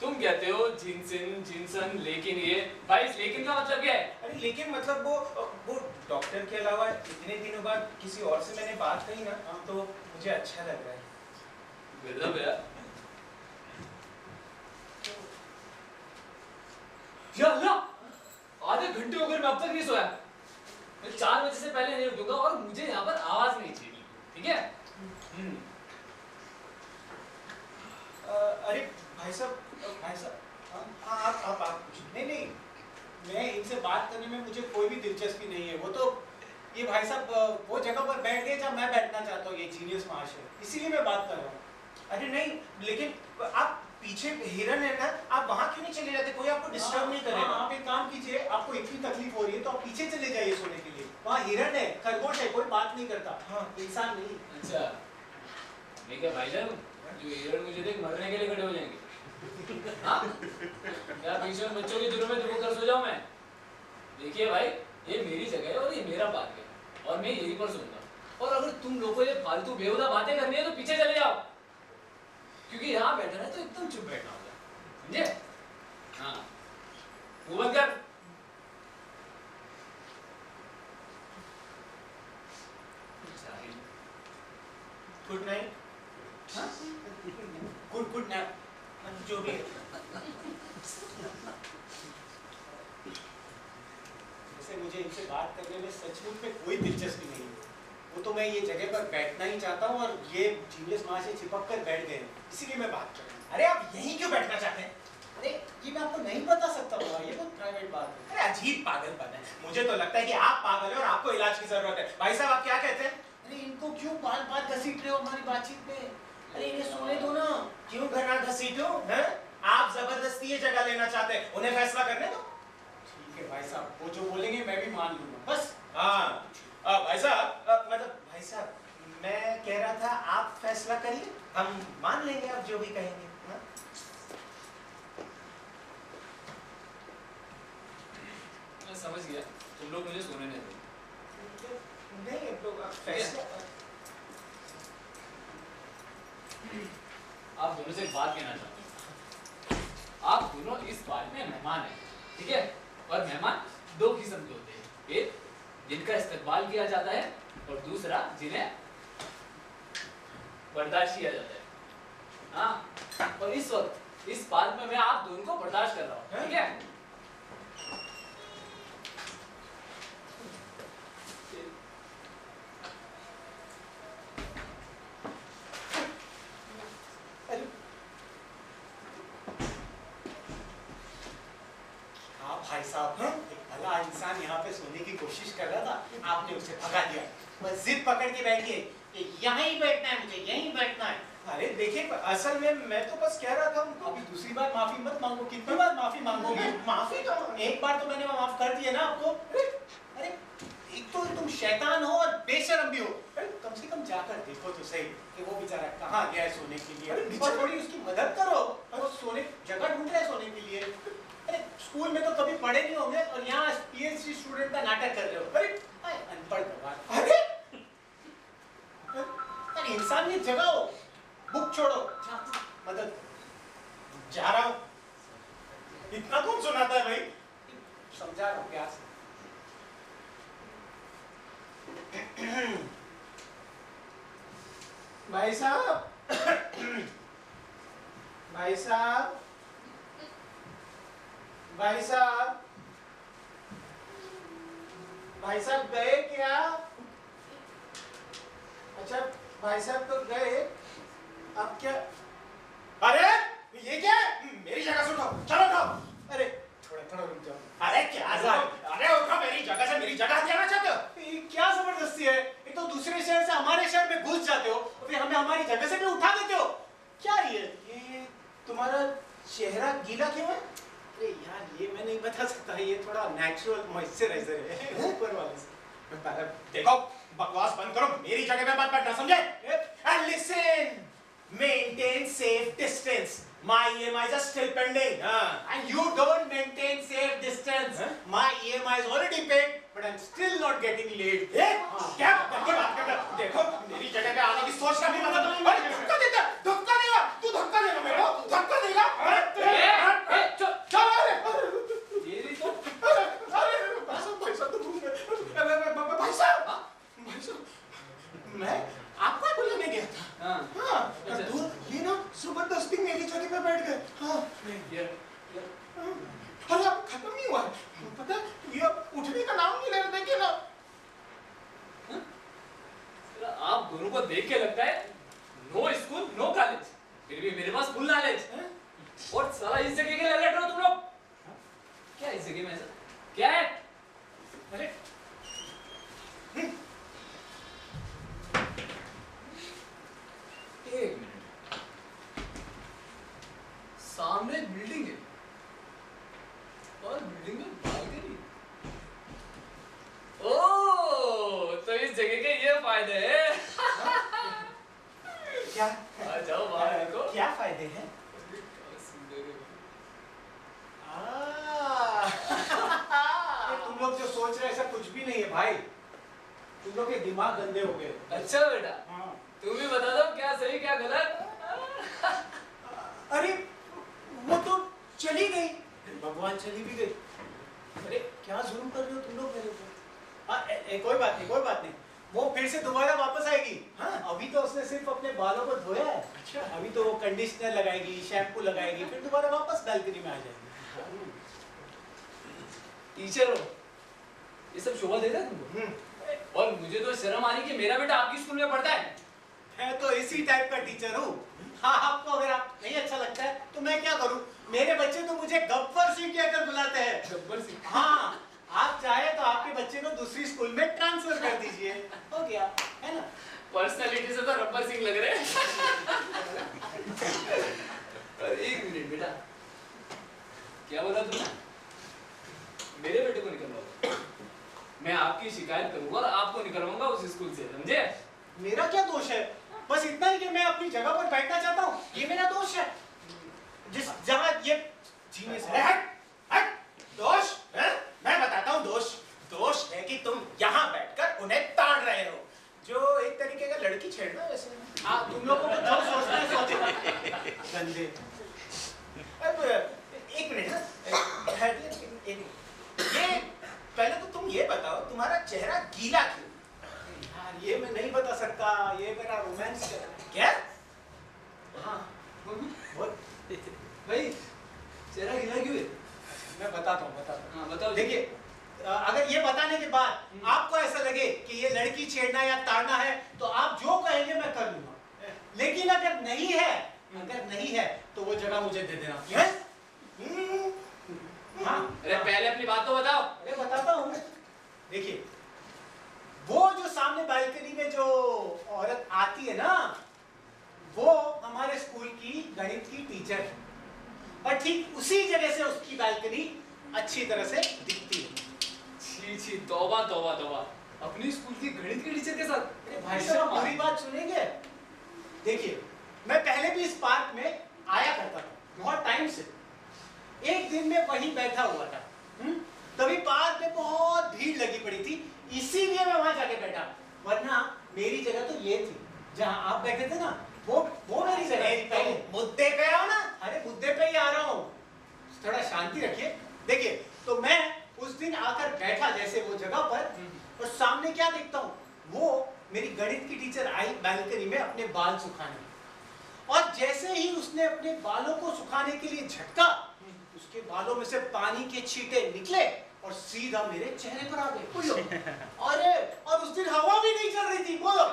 तुम कहते हो जिनसन, लेकिन ये भाई इस लेकिन का मतलब क्या है? अरे लेकिन मतलब वो डॉक्टर के अलावा इतने दिनों बाद किसी और से मैंने बात कही ना, तो मुझे अच्छा लग रहा है। गजब यार। या अल्लाह, आधे घंटे हो गए मैं अब तक नहीं सोया। मैं 4 बजे से पहले नहीं उठूंगा और मुझे यहाँ पर आवाज नहीं चाहिए, ठीक है? अरे भाई साहब, आप नहीं, मैं इनसे बात करने में मुझे कोई भी दिलचस्पी नहीं है। वो तो ये भाई साहब वो जगह पर बैठ गए जहाँ मैं बैठना चाहता हूँ, ये जीनियस महाशय, इसीलिए मैं बात कर रहा हूँ। अरे नहीं, लेकिन आप पीछे हिरन है ना, आप वहां क्यों नहीं चले जाते? कोई आपको डिस्टर्ब नहीं करेगा। आप एक काम कीजिए, आपको इतनी तकलीफ हो रही है तो आप पीछे चले जाइए सोने के लिए। वहाँ हिरन है, खरगोश है, कोई बात नहीं करता। हाँ, इंसान नहीं। अच्छा, मैं क्या भाई साहब जो हिरण मुझे देख मरने के लिए खड़े हो जाएंगे? हाँ? क्या पीछे में बच्चों की जुर्म में दुबक कर सो जाऊं मैं? देखिए भाई, ये मेरी जगह है और ये मेरा पार्क है और मैं यहीं पर सोऊंगा। और अगर तुम लोगों को ये फालतू बेहुदा बातें करनी है तो पीछे चले जाओ, क्योंकि यहाँ बैठना है तो एकदम चुप बैठना होगा, समझे? हाँ, मुंह बंद कर। Good night. गुड नाइट, जो भी है। वैसे मुझे इनसे बात करने में सचमुच में कोई दिलचस्पी नहीं है। वो तो मैं ये जगह पर बैठना ही चाहता हूँ और ये जीनियस वहाँ से चिपक कर बैठ गए, इसीलिए मैं बात कर रहा हूँ। अरे आप यहीं क्यों बैठना चाहते हैं? अरे ये मैं आपको नहीं बता सकता बाबा, ये बहुत प्राइवेट बात है। अरे अजीब पागलपन है। मुझे तो लगता है कि आप पागल हैं और आपको इलाज की जरूरत है। भाई साहब आप क्या कहते हैं? अरे इनको क्यों बार बार घसीट रहे हो हमारी बातचीत में? अरे इन्हें सोने दो ना। क्यों घर ना घसीटो हैं? आप जबरदस्ती ये जगह लेना चाहते हैं, उन्हें फैसला करने दो। ठीक है भाई साहब, वो जो बोलेंगे मैं भी मान लूंगा, बस। हाँ भाई साहब, मतलब भाई साहब मैं कह रहा था आप फैसला करिए, हम मान लेंगे आप जो भी कहेंगे। हाँ? मैं समझ गया, तुम लोग मुझे सोने नहीं दो। नहीं तो आप फैसला। आप दोनों से एक बात कहना चाहता हूँ। आप दोनों इस बार में मेहमान हैं, ठीक है? और मेहमान दो किस्म के होते हैं, एक जिनका इस्तेमाल किया जाता है और दूसरा जिन्हें बर्दाश्त किया जाता है। हाँ, और इस वक्त इस पार्क में मैं आप दोनों को बर्दाश्त कर रहा हूँ, ठीक है? भाई साहब, एक भला इंसान यहाँ पे सोने की कोशिश कर रहा था, आपने उसे भगा दिया। बस जिद पकड़ के बैठिए कि यहाँ ही बैठना है, मुझे यहीं बैठना है। अरे देखिए, असल में मैं तो बस कह रहा था उनको। अभी दूसरी बार माफी मत मांगो। कितनी बार माफी मांगोगे? माफी का एक बार तो मैंने माफ कर दिया ना आपको। अरे एक तो तुम शैतान हो और बेशरम भी हो। कम से कम जाकर देखो तो सही कि वो बेचारा कहाँ गया है सोने के लिए, और थोड़ी उसकी मदद करो। वो सोने जगह ढूंढ रहा है सोने के लिए। अरे स्कूल में तो कभी पढ़े नहीं होंगे और यहाँ पीएचडी स्टूडेंट का नाटक कर रहे हो। अरे अनपढ़ भगवान। अरे इंसानियत जगाओ, बुक छोड़ो, मदद। जा रहा हूँ। इतना कौन सुनाता है भाई? समझा रहा हूँ प्यार से। भाई साहब, भाई साहब, भाई साहब, भाई साहब गए क्या? अच्छा भाई साहब तो गए, अब क्या? अरे ये क्या? मेरी जगह से उठो, चलो उठो। अरे थोड़ा रुक जाओ। अरे क्या? अरे उठो, मेरी जगह से मेरी जगह हथियाना चाहते हो? ये क्या जबरदस्ती है? ये तो दूसरे शहर से हमारे शहर में घुस जाते हो और फिर हमें हमारी जगह से भी उठा देते हो। क्या ये तुम्हारा चेहरा गीला क्यों है? अरे यार ये मैं नहीं बता सकता, ये थोड़ा नेचुरल मॉइस्चराइजर है ऊपर वाले से। देखो बकवास बंद करो, मेरी जगह पे मत बैठना, समझे? And listen, maintain safe distance. My EMIs are still pending. And you don't maintain safe distance. My EMI is already paid, but I'm still not getting laid. क्या बात कर रहे हो? देखो मेरी जगह पे आने की सोच का भी मतलब। अरे धक्का देगा, धक्का देगा, तू धक्का देगा मेरे को, धक्का देगा। मैं आपको बुलाने गया था। हाँ, ये ना जबरदस्ती मेरी जगह पे बैठ गए। हाँ, अरे अब खत्म नहीं हुआ है, पता है? ये अब उठने का नाम नहीं ले रहे, देखिए ना। आप दोनों को देख के लगता है बिल्डिंग में बालकनी। ओह, तो इस जगह के ये फायदे हैं। क्या आ जाओ बाहर देखो। क्या फायदे हैं? तुम लोग जो सोच रहे हैं ऐसा कुछ भी नहीं है भाई, तुम लोग के दिमाग गंदे हो गए। अच्छा बेटा, हाँ। तुम भी बता दो क्या सही क्या गलत। अरे वो तो चली गई, भगवान चली भी गई। अरे क्या जुल्म कर रहे हो तुम लोग मेरे ऊपर। कोई बात नहीं, कोई बात नहीं, वो फिर से दोबारा वापस आएगी। हाँ, अभी तो उसने सिर्फ अपने बालों को धोया है। अच्छा, अभी तो वो कंडीशनर लगाएगी, शैम्पू लगाएगी, फिर दोबारा वापस बालकनी में आ जाएगी। टीचर हो, ये सब शोभा देता है तुमको? और मुझे तो शर्म आ रही कि मेरा बेटा आपकी स्कूल में पढ़ता है। मैं तो इसी टाइप का टीचर हूँ। हाँ, आपको अगर आप नहीं अच्छा लगता है तो मैं क्या करूँ? मेरे बच्चे तो मुझे गब्बर सिंह कहकर बुलाते हैं। गब्बर सिंह? हाँ, आप चाहे तो आपके बच्चे को दूसरी स्कूल में ट्रांसफर कर दीजिए, हो गया, है ना? पर्सनालिटी से तो गब्बर सिंह लग रहे हैं। एक मिनट बेटा, क्या बोला तुमने? मेरे बेटे को निकलवाओ। मैं आपकी शिकायत करूंगा और आपको निकलवाऊंगा उस स्कूल से, समझे? मेरा क्या दोष है? बस इतना ही कि मैं अपनी जगह पर बैठना चाहता हूँ, ये मेरा दोष है। जिस जहाँ ये जीनियस है। हट, दोष है? मैं बताता हूँ दोष। दोष है कि तुम यहाँ बैठकर उन्हें ताड़ रहे हो, जो एक तरीके का लड़की छेड़ना वैसे। हाँ, तुम लोगों को जो सोचना है सोचो। गंदे। अब एक मिनट ना, ये पहले तो तुम ये बताओ तुम्हारा चेहरा गीला क्यों? यार ये मैं नहीं बता सकता, ये मेरा रोमांस है। क्या? हाँ, बोल भाई, चेहरा गीला क्यों है? मैं बताता हूँ। हाँ, बताओ। देखिए, अगर ये बताने के बाद आपको ऐसा लगे कि ये लड़की छेड़ना या ताड़ना है तो आप जो कहेंगे मैं कर लूंगा। लेकिन अगर नहीं है तो वो जगह मुझे दे देना। हाँ, अरे पहले अपनी बात तो बताओ। अरे बताता हूँ। देखिए, वो जो सामने बालकनी में जो औरत आती है ना, वो हमारे स्कूल की गणित की टीचर है, और ठीक उसी जगह से उसकी बालकनी अच्छी तरह से दिखती है। छी, तौबा तौबा तौबा, अपनी स्कूल की गणित के टीचर के साथ। अरे भाई साहब, पूरी बात सुनेंगे? देखिए, मैं पहले भी इस पार्क में आया करता था, बहुत टाइम से। एक दिन में वहीं बैठा हुआ था, तभी पार्क में बहुत भीड़ लगी पड़ी थी, इसीलिए मैं वहां जाके बैठा। वरना मेरी जगह तो ये थी जहां आप बैठे थे ना, वो मेरी जगह थी पहले। मुद्दे पे आओ ना। अरे मुद्दे पे ही आ रहा हूँ, थोड़ा शांति रखिए। देखिए, तो मैं उस दिन आकर बैठा जैसे वो जगह पर, और सामने क्या देखता हूँ, वो मेरी गणित की टीचर आई बालकनी में अपने बाल सुखाने, और जैसे ही उसने अपने बालों को सुखाने के लिए झटका, उसके बालों में से पानी के छींटे निकले और सीधा मेरे चेहरे पर आ गए। अरे, और उस दिन हवा भी नहीं चल रही थी। बोलो।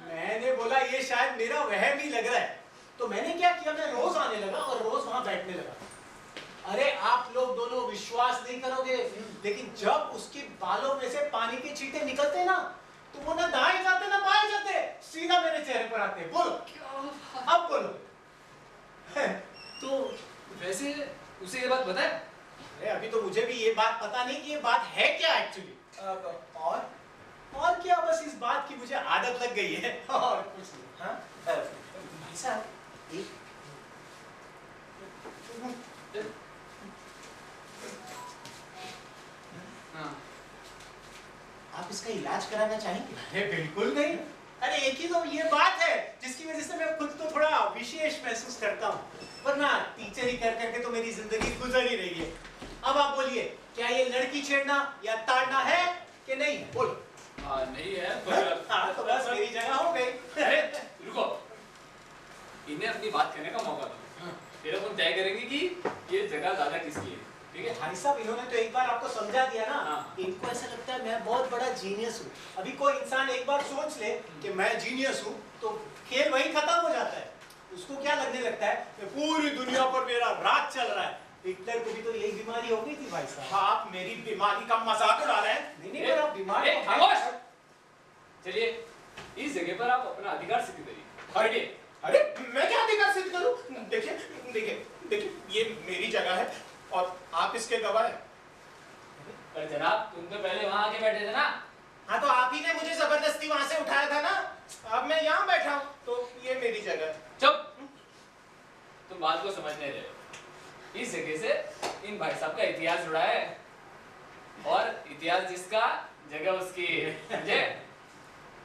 मैंने बोला ये शायद मेरा वहम ही लग रहा है, तो मैंने क्या किया, मैं रोज आने लगा और रोज वहां बैठने लगा। अरे आप लोग दोनों विश्वास नहीं करोगे, लेकिन जब उसके बालों में से पानी के छींटे निकलते ना, तो वो ना दाएं जाते ना बाएं जाते, सीधा मेरे चेहरे पर आते। बोलो, अब बोलो। तो वैसे उसे ये बात पता है? अरे अभी तो मुझे भी ये बात पता नहीं कि ये बात है क्या एक्चुअली। और क्या, बस इस बात की मुझे आदत लग गई है, और कुछ नहीं। हाँ भाई साहब, हाँ, आप इसका इलाज कराना चाहेंगे? अरे बिल्कुल नहीं। अरे एक ही तो ये बात है जिसकी वजह से मैं खुद को थोड़ा विशेष महसूस करता हूँ, वरना टीचर ही कर करके तो मेरी जिंदगी गुजर ही रही है। अब आप बोलिए, क्या ये लड़की छेड़ना या ताड़ना है कि नहीं? बोलो। हाँ, नहीं है पर... हाँ, तो बस मेरी जगह हो गई। अरे रुको, इन्हें अपनी बात करने का मौका दो, फिर अपन तय करेंगे कि ये जगह ज्यादा किसकी है। ठीक है भाई साहब, इन्होंने तो एक बार आपको समझा दिया ना। हाँ। इनको ऐसा लगता है मैं बहुत बड़ा जीनियस हूँ। अभी कोई इंसान एक बार सोच ले कि मैं जीनियस हूँ, तो खेल वहीं खत्म हो जाता है। उसको क्या लगने लगता है कि पूरी दुनिया पर मेरा राज चल रहा है। हिटलर को भी तो यही बीमारी हो गई थी भाई साहब। आप मेरी बीमारी का मजाक उड़ा रहे हैं। नहीं, पर आप बीमार हो। खामोश! चलिए, इस जगह पर आप अपना अधिकार सिद्ध करिए। अरे मैं क्या अधिकार सिद्ध करूं? देखिए, ये मेरी जगह है और आप आप इसके गवाह हैं। पर जनाब तुम तो पहले वहां आके बैठे थे ना। हाँ तो आप ही ने मुझे जबरदस्ती वहां से उठाया था ना, अब मैं यहाँ बैठा हूँ तो ये मेरी जगह है। चुप, तुम बात को समझ नहीं रहे हो। इस जगह से इन भाई साहब का इतिहास जुड़ा है, और इतिहास जिसका जगह उसकी, समझे?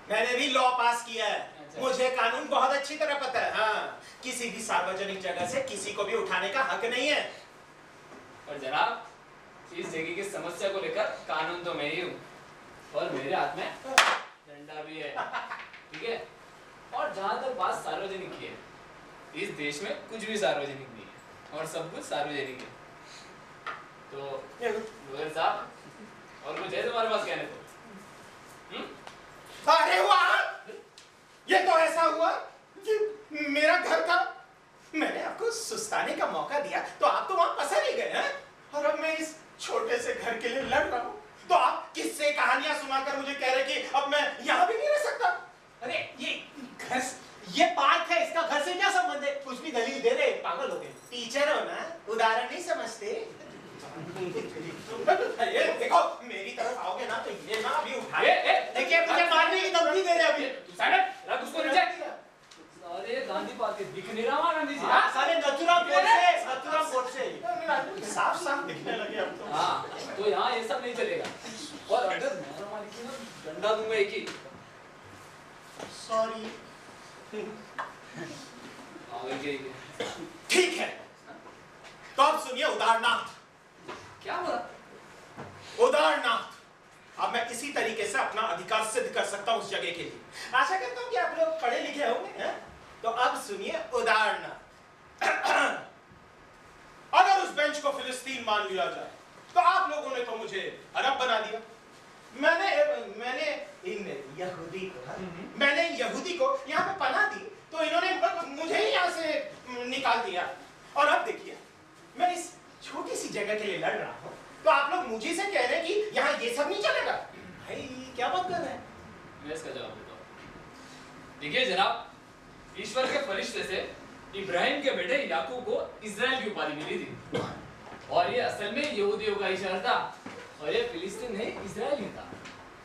मैंने भी लॉ पास किया है, अच्छा। मुझे कानून बहुत अच्छी तरह पता है। हाँ, किसी भी सार्वजनिक जगह से किसी को भी उठाने का हक नहीं है। पर जनाब इस जगह की समस्या को लेकर कानून तो मैं ही हूँ, और मेरे हाथ में डंडा भी है, ठीक है? और जहां तक बात सार्वजनिक की है, इस देश में कुछ भी सार्वजनिक नहीं है और सब कुछ सार्वजनिक है। तो लॉयर साहब और कुछ है तुम्हारे पास कहने को? अरे वाह, ये तो ऐसा हुआ कि मेरा घर का, मैंने आपको सुस्ताने का मौका दिया तो आप तो वहां पसर ही गए हैं, और अब मैं इस छोटे से घर के लिए लड़ रहा हूँ तो आप किससे कहानियां सुनाकर मुझे कह रहे कि अब मैं यहाँ भी नहीं रह सकता। अरे ये घर, ये पार्क है, इसका घर से क्या संबंध है? कुछ भी दलील दे रहे, पागल हो गए। टीचर हो ना, उदाहरण नहीं समझते। ये देखो, मेरी तरफ आओगे ना तो ये ना अभी उठा, देखिए मुझे मारने की धमकी दे रहे हैं अभी। तू साइलेंट रख उसको नीचे। अरे गांधी पार्क के दिख नहीं रहा वहां गांधी जी। हाँ, साले नथुराम गोडसे साफ साफ दिखने लगे अब तो। हाँ तो यहाँ ये सब नहीं चलेगा, और अगर मैं मार की ना डंडा दूंगा एक ही। सॉरी। ठीक है, तो अब सुनिए उदाहरणार्थ। क्या बोला? उदाहरणार्थ, अब मैं इसी तरीके से अपना अधिकार सिद्ध कर सकता हूं उस जगह के लिए। आशा करता हूं कि आप लोग पढ़े लिखे होंगे, हैं? तो अब सुनिए उदाहरणार्थ। अगर उस बेंच को फिलिस्तीन मान लिया जाए तो आप लोगों ने तो मुझे अरब बना दिया। मैंने यहूदी को यहाँ पे पनाह दी तो इन्होंने मुझे ही यहाँ से निकाल दिया। और अब देखिए, मैं इस छोटी सी जगह के लिए लड़ रहा हूँ तो आप लोग मुझे से कह रहे हैं कि यहाँ ये सब नहीं चलेगा। भाई क्या बात कर रहे हैं? मैं इसका जवाब देता हूँ। देखिए जनाब, ईश्वर के फरिश्ते से इब्राहिम के बेटे याकूब को इजराइल की उपाधि मिली थी, और ये असल में यहूदियों का ही शहर था, और ये फिलिस्तीन नहीं इजराइल ही था।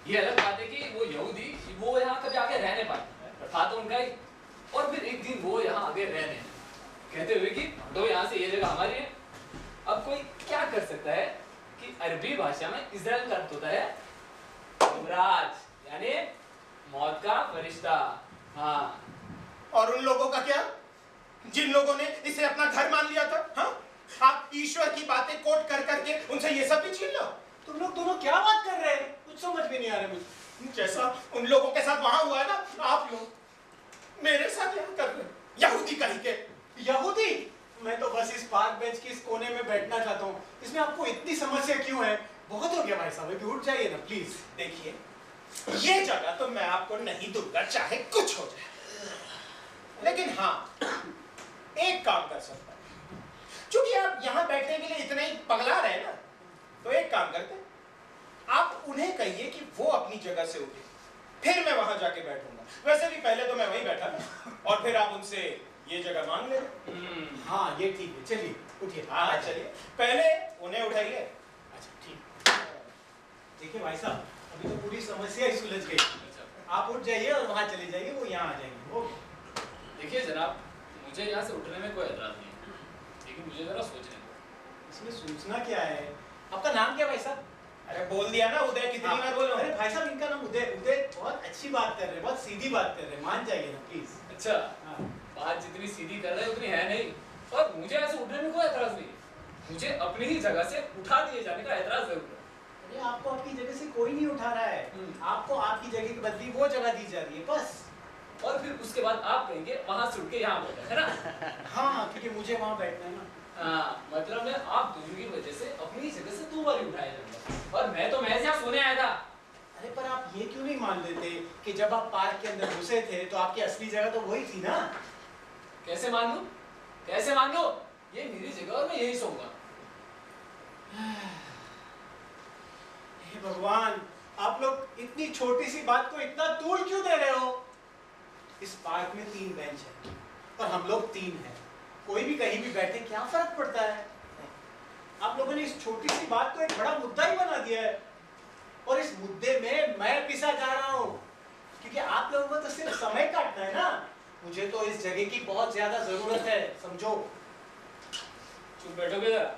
ये अलग बात है कि वो यहूदी वो यहाँ कभी आगे रहने पाए, था तो उनका ही, और फिर एक दिन वो यहाँ आगे रहने कहते हुए कि तो यहाँ से ये जगह हमारी है। अब कोई क्या कर सकता है कि अरबी भाषा में इजराइल का अर्थ होता है युवराज, यानी मौत का फरिश्ता। हाँ, और उन लोगों का क्या, जिन लोगों ने इसे अपना घर मान लिया था? हाँ, आप ईश्वर की बातें कोट कर करके उनसे ये सब भी छीन लो। तुम लोग दोनों क्या बात कर रहे हैं? कुछ समझ में नहीं आ रहा मुझे। जैसा उन लोगों के साथ वहां हुआ है ना, आप लोग मेरे साथ यहाँ कर रहे हैं। यहूदी कहीं के यहूदी? मैं तो बस इस पार्क बेंच के इस कोने में बैठना चाहता हूँ, इसमें आपको इतनी समस्या क्यों है? बहुत हो गया भाई साहब, अभी उठ जाइए ना प्लीज। देखिए, ये जगह तो मैं आपको नहीं दूंगा चाहे कुछ हो जाए, लेकिन हाँ एक काम कर सकता हूँ। क्योंकि आप यहाँ बैठने के लिए इतना ही पगला रहे ना, तो एक काम करते हैं, आप उन्हें कहिए कि वो अपनी जगह से उठे, फिर मैं वहां जाके बैठूंगा। वैसे भी पहले तो मैं वहीं बैठा था, और फिर आप उनसे ये जगह मांग ले। हाँ ये ठीक है, चलिए उठिए। हाँ चलिए, पहले उन्हें उठाइए। अच्छा ठीक। देखिए भाई साहब, अभी तो पूरी समस्या ही सुलझ गई। आप उठ जाइए और वहां चले जाइए, वो यहाँ आ जाएंगे। वो देखिए जनाब, मुझे यहाँ से उठने में कोई एतराज नहीं है, लेकिन मुझे जरा सोचने दो। इसमें सोचना क्या है? आपका नाम क्या भाई साहब? अरे बोल दिया ना उदय, कितनी बार बोलो? अरे भाई साहब इनका नाम उदय। उदय बहुत अच्छी बात कर रहे हैं, बहुत सीधी बात कर रहे हैं, मान जाइए ना प्लीज। अच्छा, हाँ। बात जितनी सीधी कर रहे हैं उतनी है नहीं, और मुझे ऐसे उठने में कोई एतराज नहीं है। मुझे अपनी ही जगह से उठा दिए जाने का एतराज जरूर है। अरे आपको आपकी जगह से कोई नहीं उठा रहा है, आपको आपकी जगह की बदली वो जगह दी जा रही है बस। और फिर उसके बाद आप कहेंगे वहां से उठ के यहाँ बैठे, है ना? हाँ, क्योंकि मुझे वहां बैठना है ना। हाँ, मतलब है आप दोनों की वजह से अपनी जगह से 2 बार उठाया जाएगा, और मैं तो महज यहाँ सोने आया था। अरे पर आप ये क्यों नहीं मान लेते कि जब आप पार्क के अंदर घुसे थे तो आपकी असली जगह तो वही थी ना? कैसे मान लूं? कैसे मान लो? ये मेरी जगह और मैं यही सोऊंगा। हे भगवान, आप लोग इतनी छोटी सी बात को इतना तूल क्यों दे रहे हो? इस पार्क में 3 बेंच है और हम लोग 3 हैं, कोई भी कहीं भी बैठे क्या फर्क पड़ता है? आप लोगों ने इस छोटी सी बात को एक बड़ा मुद्दा ही बना दिया है, और इस मुद्दे में मैं पिसा जा रहा हूँ, क्योंकि आप लोगों को तो सिर्फ समय काटना है ना। मुझे तो इस जगह की बहुत ज्यादा जरूरत है, समझो। चुप बैठोगे जरा?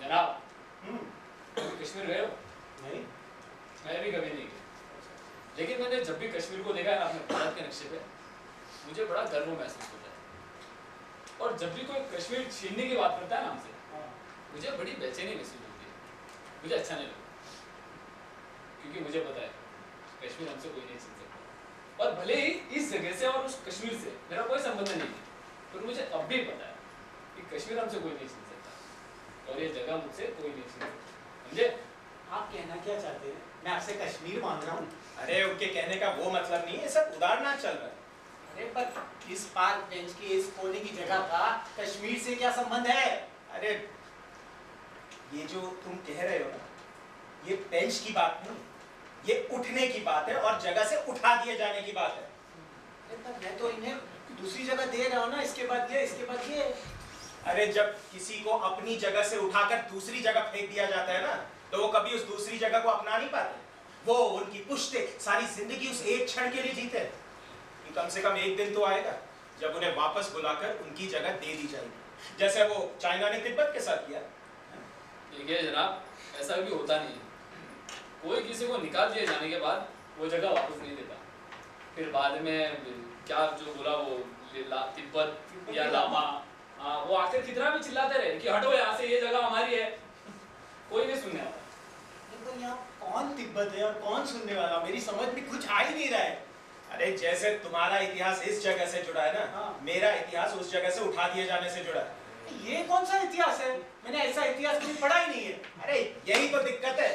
जनाब, कभी कश्मीर गए हो? नहीं। मैं भी कभी नहीं गया, लेकिन मैंने जब भी कश्मीर को देखा है ना अपने भारत के नक्शे पे, मुझे बड़ा गर्व महसूस होता है। और जब भी कोई कश्मीर छीनने की बात करता है ना हमसे, मुझे बड़ी बेचैनी महसूस होती है। मुझे अच्छा नहीं लगता, क्योंकि मुझे पता है कश्मीर हमसे कोई नहीं छीन सकता। और भले ही इस जगह से और उस कश्मीर से मेरा कोई संबंध नहीं है, पर मुझे अब भी पता है कि कश्मीर हमसे कोई नहीं छीन सकता, और ये जगह मुझसे कोई नहीं छीन सकता। समझे? आप कहना क्या चाहते हैं? मैं आपसे कश्मीर मांग रहा हूँ। अरे उनके कहने का वो मतलब नहीं है, सब उदाहरण चल रहा है। अरे पर इस पार्क बेंच के इस कोने की जगह का कश्मीर से क्या संबंध है? अरे ये जो तुम कह रहे हो ना, ये बेंच की बात नहीं, ये उठने की बात है और जगह से उठा दिए जाने की बात है। अरे पर मैं तो इन्हें दूसरी जगह दे रहा हूँ ना, इसके बाद ये, इसके बाद ये। अरे जब किसी को अपनी जगह से उठाकर दूसरी जगह फेंक दिया जाता है ना, तो वो कभी उस दूसरी जगह को अपना नहीं पाते। वो उनकी पुश्ते सारी जिंदगी उस एक क्षण के लिए जीते हैं कि कम से कम एक दिन तो आएगा जब उन्हें वापस बुलाकर उनकी जगह दे दी जाएगी, जैसे वो चाइना ने तिब्बत के साथ किया। देखिए जनाब, ऐसा भी होता नहीं है। कोई किसी को निकाल दिए जाने के बाद वो जगह वापस नहीं देता, फिर बाद में क्या जो बोला वो तिब्बत या लामा, वो आखिर कितना भी चिल्लाते रहे कि हटो यहाँ से, ये जगह हमारी है, कोई नहीं सुनने वाला। तो यहाँ कौन तिब्बत है और कौन सुनने वाला? मेरी समझ में कुछ आ ही नहीं रहा है। अरे जैसे तुम्हारा इतिहास इस जगह से जुड़ा है ना, हाँ। मेरा इतिहास उस जगह से उठा दिए जाने से जुड़ा है। ये कौन सा इतिहास है? मैंने ऐसा इतिहास कभी पढ़ा ही नहीं है। अरे यही तो दिक्कत है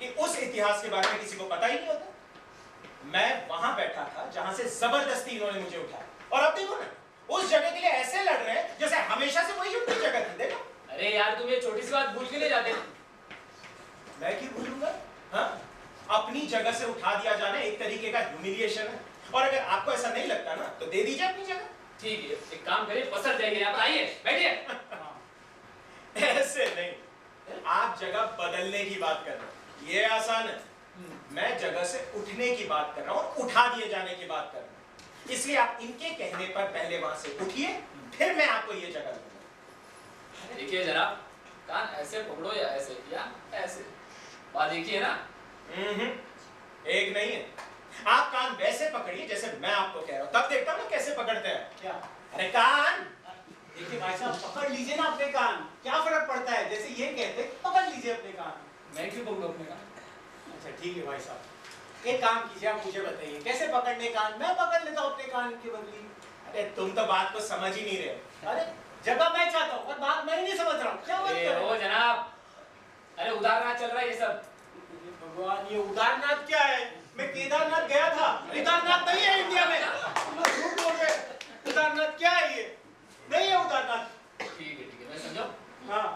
कि उस इतिहास के बारे में किसी को पता ही नहीं होता। मैं वहां बैठा था जहां से जबरदस्ती इन्होंने मुझे उठाया, और अब देखो ना, उस जगह के लिए ऐसे लड़ रहे हैं जैसे हमेशा से वही उनकी जगह थी। देखो, अरे यार, तुम ये छोटी सी बात भूल के ले जाते। मैं क्यों भूलूंगा? हाँ, अपनी जगह से उठा दिया जाना एक तरीके का ह्यूमिलिएशन है, और अगर आपको ऐसा नहीं लगता ना, तो दे दीजिए अपनी जगह। ठीक है, एक काम करिए, पसर जाइए, यहाँ पर आइए, बैठिए। ऐसे नहीं, आप जगह बदलने की बात कर रहे हो, ये आसान है। मैं जगह से उठने की बात कर रहा हूँ, उठा दिए जाने की बात कर रहा हूँ। इसलिए आप इनके कहने पर पहले वहां से उठिए, फिर मैं आपको ये जगह दूंगा। देखिए जनाब, कान ऐसे पकड़ो या ऐसे, या ऐसे, बात एक ही है ना? एक नहीं है। आप कान वैसे पकड़िए जैसे मैं आपको कह रहा हूँ, तब देखता हूँ ना कैसे पकड़ते हैं। क्या? अरे कान, देखिए भाई साहब, पकड़ लीजिए ना अपने कान, क्या फर्क पड़ता है? जैसे ये कहते हैं, पकड़ लीजिए अपने कान। मैं क्यों पकड़ूं अपने कान? अच्छा ठीक है भाई साहब, एक काम कीजिए, आप मुझे बताइए कैसे पकड़ने कान? मैं पकड़ लेता हूँ अपने कान के बदली। अरे तुम तो बात को समझ ही नहीं रहे। अरे जगह मैं चाहता हूँ और बात मैं ही नहीं समझ रहा हूँ, क्या बात कर रहे ओ हो? जनाब, अरे उदाहरण चल रहा है ये सब। भगवान, ये उदारनाथ क्या है? मैं केदारनाथ गया था, केदारनाथ नहीं है इंडिया में। तुम लोग झूठ बोल रहे हैं। उदारनाथ क्या है? ये नहीं है उदारनाथ। ठीक है, मैं समझाऊं? हाँ,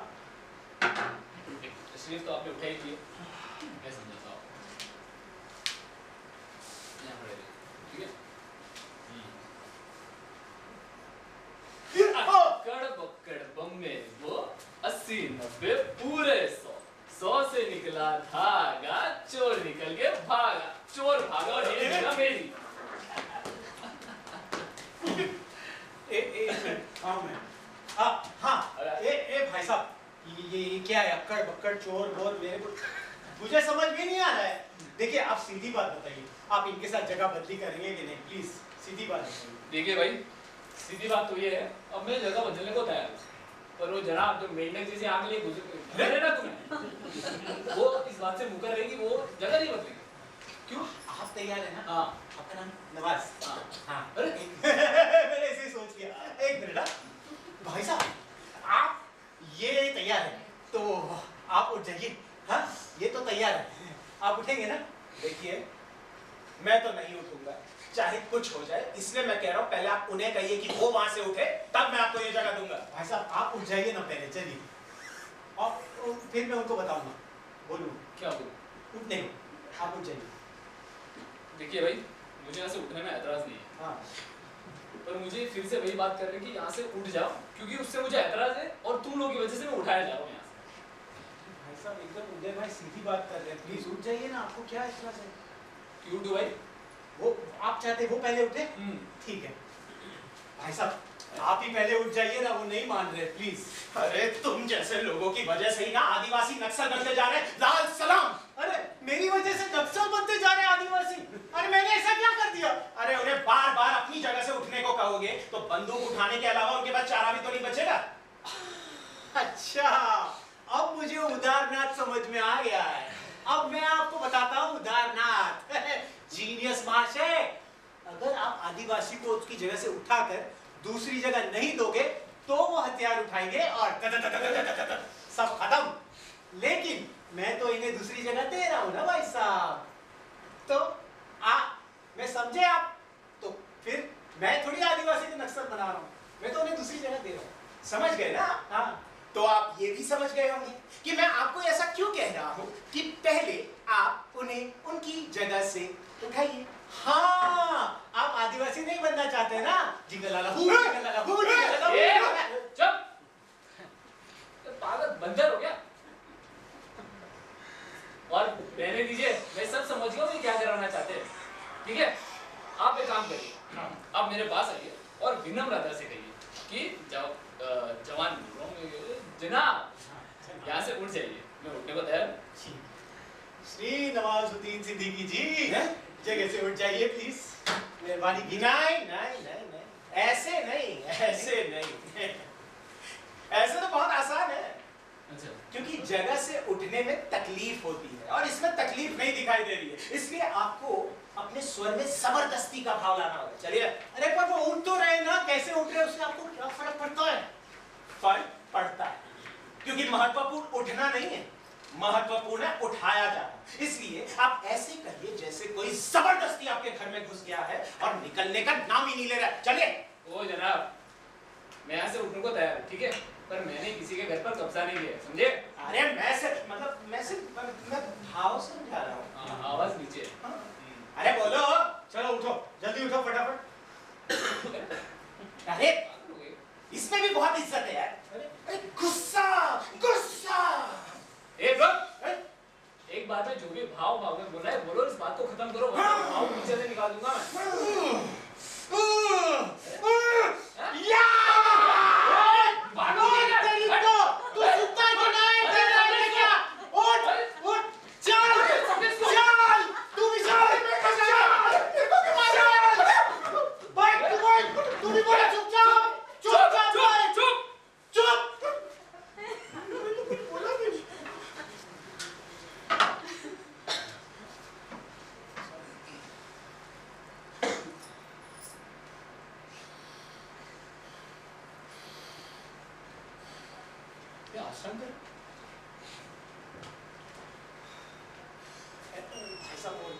तशरीफ तो आपने उठाई थी, मैं समझाता हूँ। यहाँ पर रहिए, ठीक है? अक्कड़ बक्कड़ बम में वो 80 90 पूरे 100 से निकला धागा, चोर निकल के भागा, चोर भागा और ये जगह मेरी। हाँ मैं, हाँ, भाई साहब, ये क्या है? अक्कड़ बक्कड़ चोर बोर, मेरे को मुझे समझ में नहीं आ रहा है। देखिए आप सीधी बात बताइए, आप इनके साथ जगह बदली करेंगे कि नहीं? प्लीज सीधी बात बताइए। देखिए भाई, सीधी बात तो ये है, अब मैं जगह बदलने को तैयार हूँ, पर वो जनाब जो मेंढक जैसी आंख लिए गुजर ना तुम्हें, वो इस बात से मुकर रही कि वो जगह नहीं बदलेगी। क्यों? आप तैयार है ना? हाँ। आपका नाम नवाज? हाँ। हाँ। अरे मैंने ऐसे ही सोच लिया। एक मिनट, भाई साहब, आप ये तैयार है तो आप उठ जाइए। हाँ ये तो तैयार है, आप उठेंगे ना? देखिए मैं तो नहीं उठूंगा चाहे कुछ हो जाए, इसलिए मैं कह रहा हूँ पहले आप उन्हें कहिए कि वो वहां से उठे, तब मैं आपको ये जगह दूंगा। भाई साहब आप उठ जाइए ना पहले, चलिए और फिर मैं उनको बताऊंगा। बोलूँ क्या बोलूं? उठने को, आप उठ जाइए। देखिए भाई, मुझे यहाँ से उठने में ऐतराज नहीं है, हाँ पर मुझे फिर से वही बात कर रहे हैं कि यहाँ से उठ जाओ, क्योंकि उससे मुझे ऐतराज है और तुम लोगों की वजह से मैं उठाया जा रहा हूँ यहाँ से। भाई साहब एकदम उदय भाई सीधी बात कर रहे हैं, प्लीज उठ जाइए ना, आपको क्या इतना है? क्यों उठूं भाई? वो आप चाहते वो पहले उठे? ठीक है भाई साहब आप ही पहले उठ जाइए ना, वो नहीं मान रहे, प्लीज। अरे तुम जैसे लोगों की वजह से ही ना आदिवासी नक्सल बनते जा रहे हैं। लाल सलाम। अरे मेरी वजह से नक्सल बनते जा रहे हैं आदिवासी? अरे मैंने ऐसा क्या कर दिया? अरे उन्हें बार बार अपनी जगह से उठने को कहोगे तो बंदूक उठाने के अलावा उनके पास चारा भी तो नहीं बचेगा। अच्छा अब मुझे उदारनाथ समझ में आ गया है। अब मैं आपको बताता हूँ उदारनाथ। जीनियस महाशय, अगर आप आदिवासी को उसकी जगह से उठाकर दूसरी जगह नहीं दोगे तो वो हथियार उठाएंगे और सब खत्म। लेकिन मैं तो इन्हें दूसरी जगह दे रहा हूँ ना भाई साहब, तो मैं समझे आप? तो फिर मैं थोड़ी आदिवासी को नक्सल बना रहा हूँ, मैं तो उन्हें दूसरी जगह दे रहा हूँ। समझ गए ना? हाँ तो आप ये भी समझ गए होंगे कि मैं आपको ऐसा क्यों कह रहा हूँ कि पहले आप उन्हें उनकी जगह से उठाइए। हाँ आप आदिवासी नहीं बनना चाहते ना? जिगलाला हू, जिगलाला हू, जिगलाला हू। चुप! पागल बंदर हो गया। और रहने दीजिए, मैं सब समझ गया हूँ ये क्या कराना चाहते हैं। ठीक है, आप एक काम करिए, आप मेरे पास आइए और विनम्रता से कहिए कि जवान जनाब यहाँ से उठ जाइए, मैं उठने को तैयार हूँ। श्री नवाजुद्दीन सिद्दीकी जी जगह से उठ जाइए प्लीज, मेहरबानी की। नहीं नहीं नहीं नहीं, ऐसे नहीं, ऐसे नहीं। ऐसे तो बहुत आसान है, अच्छा, क्योंकि जगह से उठने में तकलीफ होती है और इसमें तकलीफ नहीं दिखाई दे रही है, इसलिए आपको अपने स्वर में जबरदस्ती का भाव लाना होगा। चलिए। अरे पर वो उठ तो रहे ना, कैसे उठ रहे उससे आपको क्या फर्क पड़ता है? फर्क पड़ता है, क्योंकि महत्वपूर्ण उठना नहीं है, महत्वपूर्ण है उठाया जाना। इसलिए आप ऐसे करिए जैसे कोई जबरदस्ती आपके घर में घुस गया है और निकलने का नाम ही नहीं ले रहा है। चलिए। ओ जनाब, मैं यहाँ से उठने को तैयार हूँ, ठीक है, पर मैंने किसी के घर पर कब्जा नहीं किया, समझे? अरे मैं भाव से समझा रहा हूँ। आवाज नीचे। अरे बोलो। चलो उठो, जल्दी उठो फटाफट। अरे इसमें भी बहुत इज्जत है यार। अरे गुस्सा गुस्सा। एक बात है, जो भी भाव में बोल रहा है बोलो, इस बात को खत्म करो, वरना भाव नीचे से निकाल दूंगा मैं।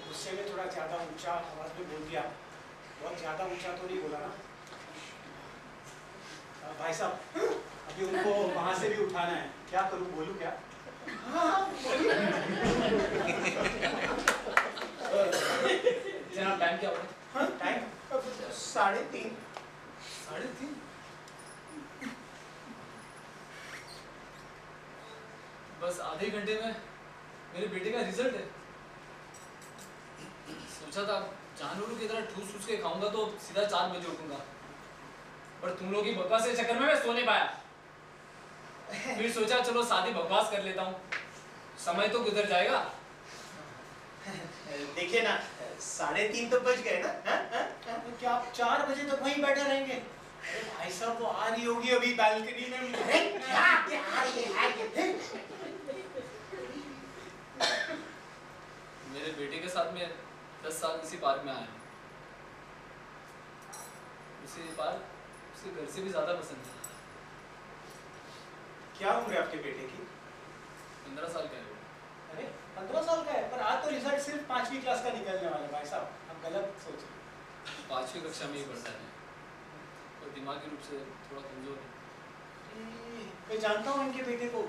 गुस्से में थोड़ा ज्यादा ऊंचा आवाज में बोल दिया, बहुत ज्यादा ऊंचा तो नहीं बोला ना भाई साहब? अभी उनको वहां से भी उठाना है, क्या करूं, बोलूं क्या? जनाब टाइम क्या हो रहा है? टाइम 3:30। 3:30? बस आधे घंटे में मेरे बेटे का रिजल्ट है। सोचा था जानवरों की तरह ठूस ठूस के खाऊंगा तो सीधा 4 बजे उठूंगा, पर तुम लोगों की बकवास के चक्कर में मैं सो नहीं पाया। फिर सोचा चलो सादी बकवास कर लेता हूँ, समय तो गुजर जाएगा। देखिए ना 3:30 तो बज गए ना। तो क्या आप 4 बजे तक वहीं बैठे रहेंगे? अरे भाई साहब वो आ रही होगी अभी बालकनी में। अरे क्या आ रही है? मेरे बेटे के साथ में 10 साल इसी पार्क में आया हूँ। उसे पार्क उसे घर से भी ज्यादा पसंद है। क्या उम्र है आपके बेटे की? 15 साल का है वो। अरे 15 साल का है, पर आज तो रिजल्ट सिर्फ 5वीं क्लास का निकलने वाला है भाई साहब, आप गलत सोच रहे हैं। 5वीं कक्षा में ही पढ़ता है और दिमागी रूप से थोड़ा कमजोर है। मैं जानता हूँ इनके बेटे को,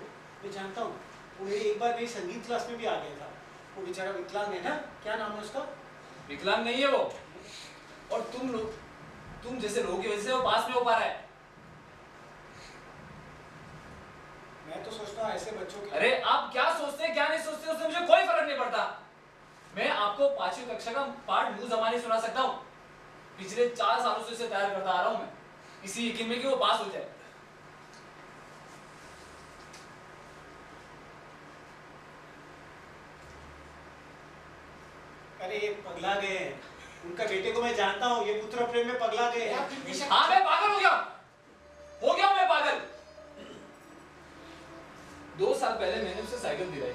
मैं जानता हूँ। वो मेरी एक बार मेरी संगीत क्लास में भी आ गया था। वो बेचारा विकलांग है ना, क्या नाम है उसका? विकलांग नहीं है वो, और तुम जैसे लोगों की वजह से वो पास में हो पा रहा है। मैं तो सोचता हूँ ऐसे बच्चों के। अरे आप क्या सोचते हैं क्या नहीं सोचते उससे मुझे कोई फर्क नहीं पड़ता। मैं आपको 5वीं कक्षा का पाठ मुंह जबानी सुना सकता हूँ। पिछले 4 सालों से इसे तैयार करता आ रहा हूँ मैं, इसी यकीन में कि वो पास हो जाए। अरे ये पगला गए हैं, उनका बेटे को मैं जानता हूँ, ये पुत्र प्रेम में पगला गए हैं। हाँ मैं पागल हो गया मैं पागल। 2 साल पहले मैंने उसे साइकिल दिलाई,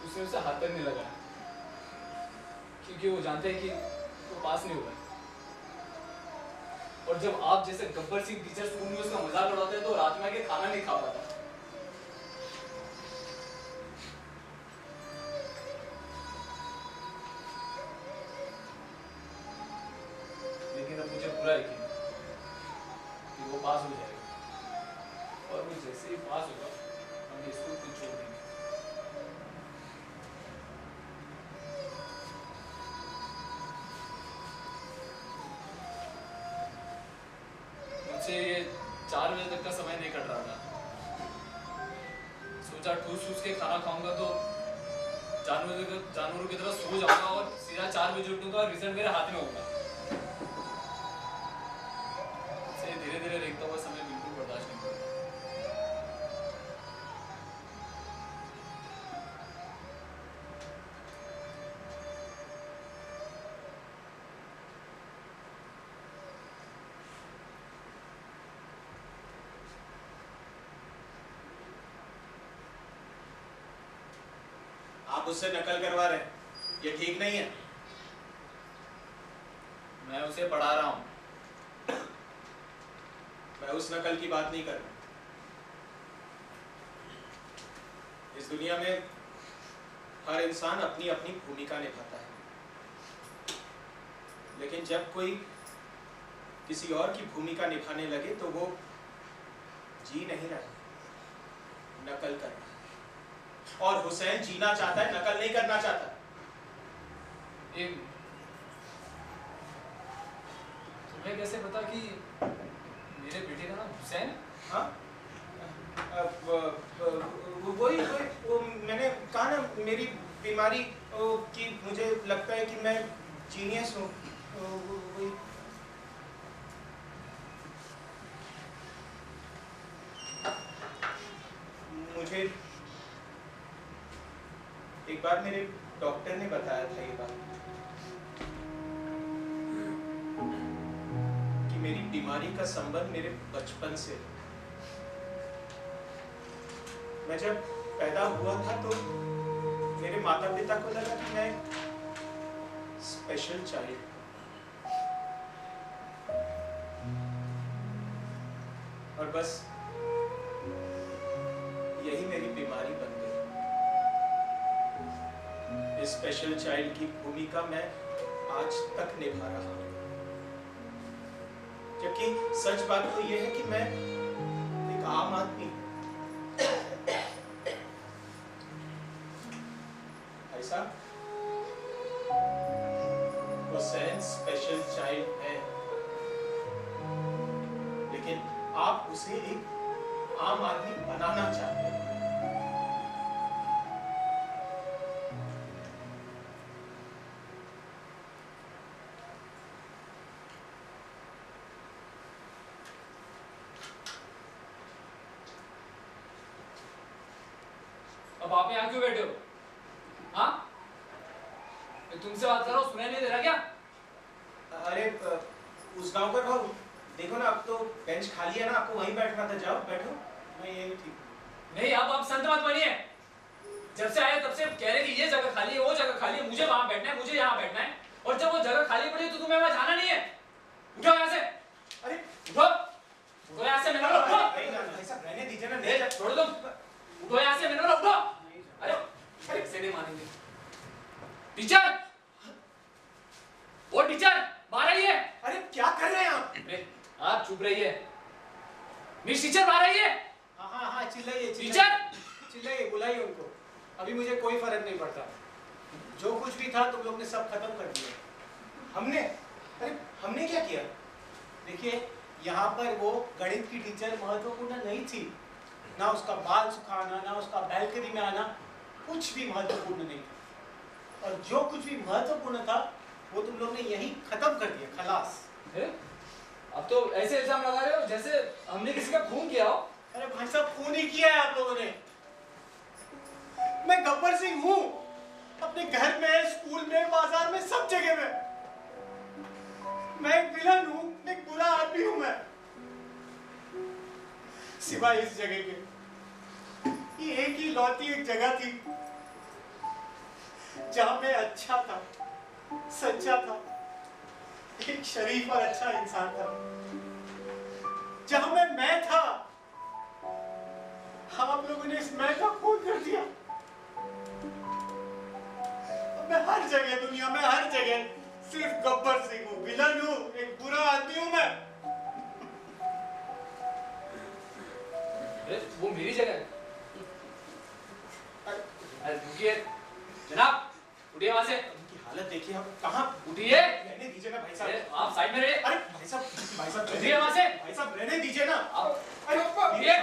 उसने उसे हाथ तक नहीं लगाया, क्योंकि वो जानते हैं कि वो पास नहीं होगा। और जब आप जैसे गब्बर सिंह टीचर स्कूल में उसका मजाक उड़ाते हैं तो रात में आके खाना नहीं खा पाता। लेकिन अब मुझे पूरा यकीन है कि वो पास हो जाएगा, और वो जैसे ही पास होगा हम ये स्कूल को छोड़ देंगे। मुझसे ये 4 बजे तक का समय नहीं कट रहा था। सोचा ठूस ठूस के खाना खाऊंगा तो जानवरों की तरह सो जाऊंगा और सीधा 4 बजे उठूंगा और रिजल्ट मेरे हाथ में होगा। धीरे धीरे देखता हुआ समय बिल्कुल बर्दाश्त नहीं करता। आप उससे नकल करवा रहे हैं, ये ठीक नहीं है। मैं उसे पढ़ा रहा हूँ। मैं उस नकल की बात नहीं कर रहा। इस दुनिया में हर इंसान अपनी अपनी भूमिका निभाता है, लेकिन जब कोई किसी और की भूमिका निभाने लगे तो वो जी नहीं रहा, नकल कर रहा है। और हुसैन जीना चाहता है, नकल नहीं करना चाहता। तुम्हें कैसे पता कि मेरे बेटे का नाम हुसैन है? हाँ, वही वो मैंने कहा ना, मेरी बीमारी की मुझे लगता है कि मैं जीनियस हूँ। वही मुझे एक बार मेरे डॉक्टर ने बताया था ये बात कि मेरी बीमारी का संबंध मेरे बचपन से। मैं जब पैदा हुआ था तो मेरे माता पिता को लगा कि मैं स्पेशल चाइल्ड, और बस यही मेरी बीमारी बन गई। इस स्पेशल चाइल्ड की भूमिका मैं आज तक निभा रहा हूं, जबकि सच बात तो यह है कि मैं एक आम आदमी हूं। ऐसा हुसैन स्पेशल चाइल्ड है, लेकिन आप उसे एक आम आदमी बनाना चाहते हैं। अब आप यहाँ क्यों बैठे हो? हाँ, मैं तुमसे बात कर रहा हूँ, सुनाई नहीं दे रहा क्या? अरे उस गांव पर भाऊ देखो ना, अब तो बेंच खाली है ना, आपको वहीं बैठना था, जाओ बैठो। मैं यही ठीक हूँ। नहीं, अब आप संत मत बनिए। जब से आए तब से कह रहे कि ये जगह खाली है, वो जगह खाली है, मुझे वहां बैठना है, मुझे यहाँ बैठना है, और जब वो जगह खाली पड़ी तो तुम्हें वहां जाना नहीं है। उठो यहाँ से। अरे उठो, उठो यहाँ से, मैंने बोला उठो। भाई साहब रहने दीजिए ना, नहीं छोड़ो तुम, उठो यहाँ से, मैंने बोला उठो। अरे टीचर, ओ टीचर, बाहर आइए। अरे क्या कर रहे हैं आप? अरे आप चुप रहिए। मिस टीचर बाहर आइए। हाँ हाँ हाँ, चिल्लाइए टीचर, चिल्लाइए, बुलाइए उनको। अभी मुझे कोई फर्क नहीं पड़ता। जो कुछ भी था तुम लोग ने सब खत्म कर दिया। हमने क्या किया? देखिए, यहाँ पर वो गणित की टीचर महत्वपूर्ण नहीं थी। ना उसका बाल सुखाना, ना उसका बैल्कनी में आना, कुछ भी महत्वपूर्ण नहीं था। और जो कुछ भी महत्वपूर्ण था वो तुम लोग ने यही खत्म कर दिया, खलास। अब तो ऐसे इल्जाम लगा रहे हो जैसे हमने किसी का खून किया हो। अरे भाई साहब, खून ही किया है आप लोगों ने। मैं गब्बर सिंह हूँ, अपने घर में, स्कूल में, बाजार में, सब जगह में। मैं एक विलन हूँ, एक बुरा आदमी हूँ मैं। सिवाय इस जगह के, ये एक ही लौती एक जगह थी जहां मैं अच्छा था, सच्चा था, एक शरीफ और अच्छा इंसान था। जहां मैं था, आप लोगों ने इस मैं का खून कर दिया। अब मैं हर जगह, दुनिया में हर जगह सिर्फ गब्बर सिंह हूँ, विलन हूँ, एक बुरा आदमी हूँ मैं। वो मेरी जगह है। अरे रुकिए जनाब, उठिए वहां से। उनकी हालत देखिए, हम कहाँ उठिए। रहने दीजिए ना भाई साहब। आप साइड में रहिए। अरे भाई साहब उठिए वहां से। भाई साहब रहने दीजिए ना। आप अरे उठिए।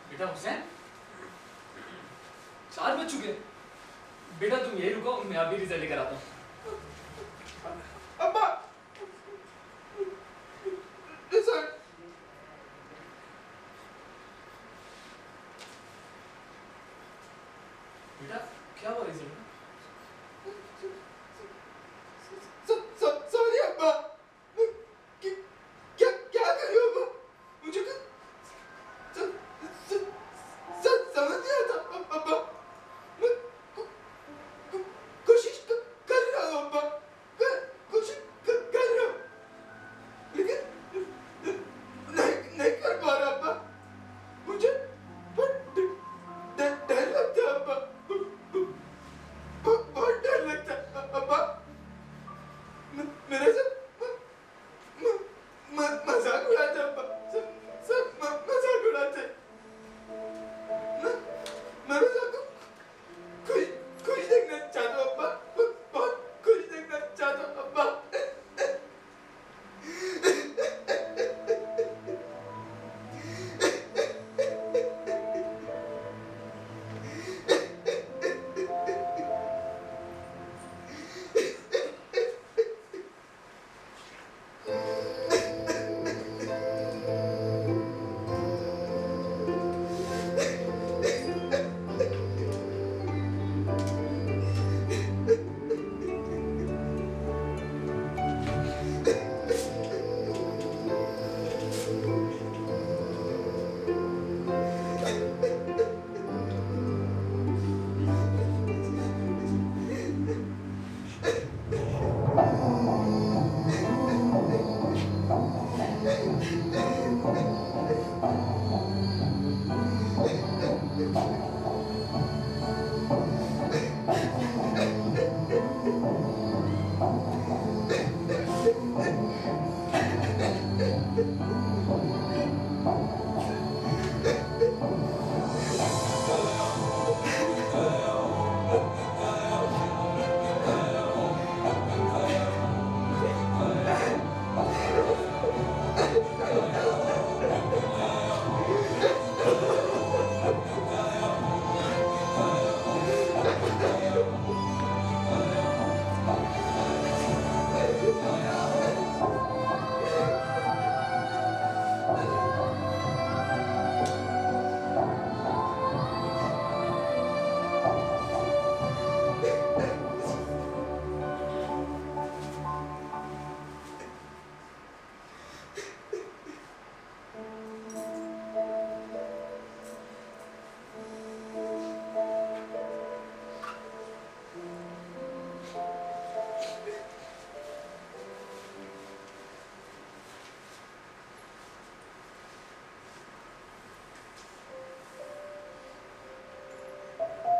बेटा हुसैन, 4 बज चुके। बेटा तुम यही रुको, मैं अभी रिजल्ट लेकर आता हूँ। अब्बा बेटा क्या हुआ रिजल्ट में? सॉरी अब्बा। क्या क्या कर रहे हो अब्बा? मुझे समझ नहीं आता अब्बा। मैं कोशिश कर रहा हूँ अब्बा, कोशिश कर रहा हूँ, लेकिन नहीं कर पा रहा अब्बा। मुझे डर लगता है अब्बा।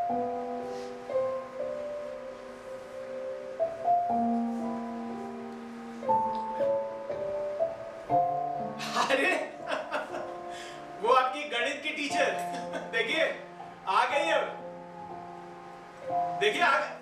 अरे वो आपकी गणित की टीचर देखिए आ गई अब, देखिए आ गई।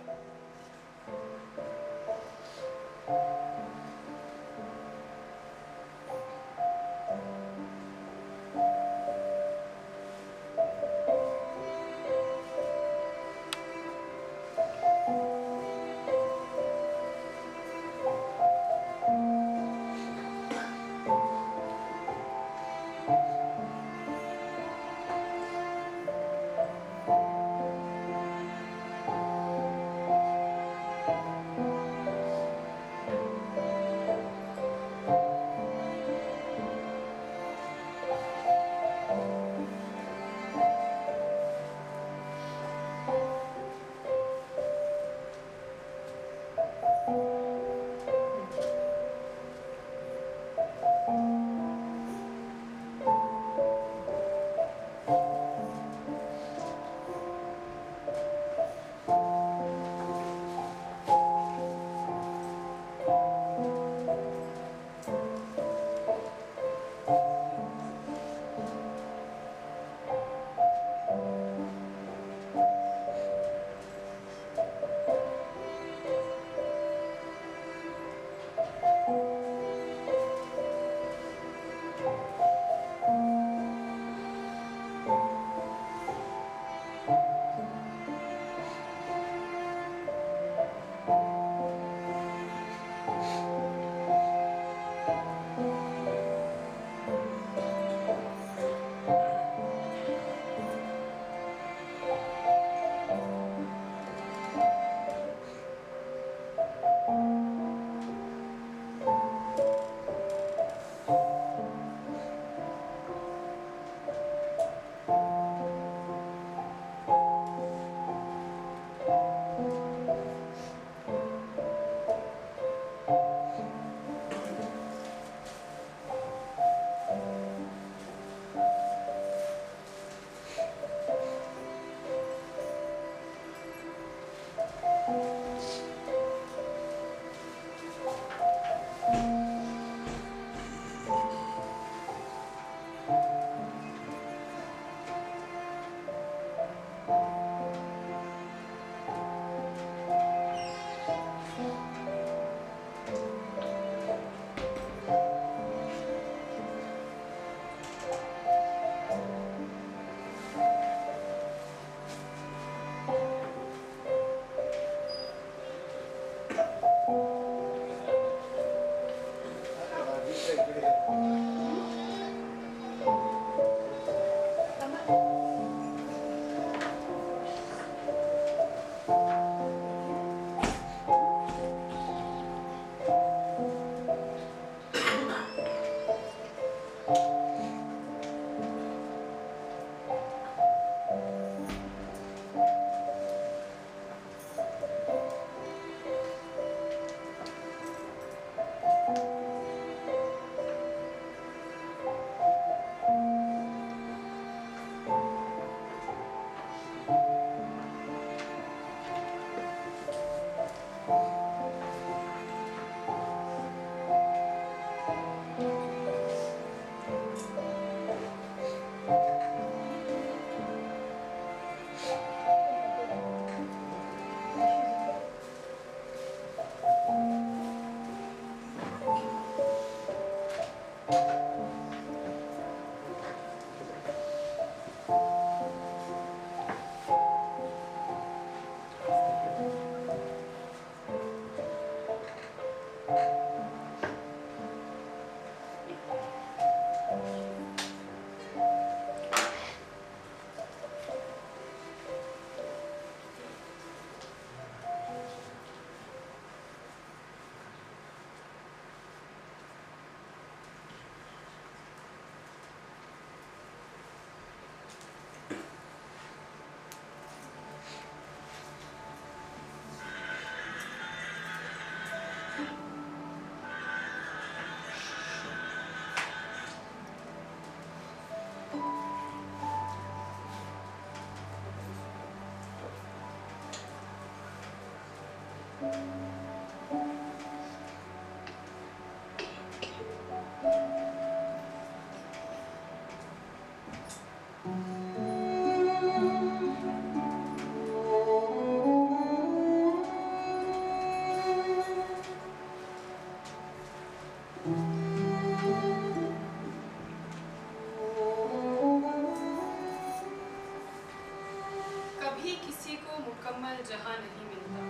कभी किसी को मुकम्मल जहां नहीं मिलता,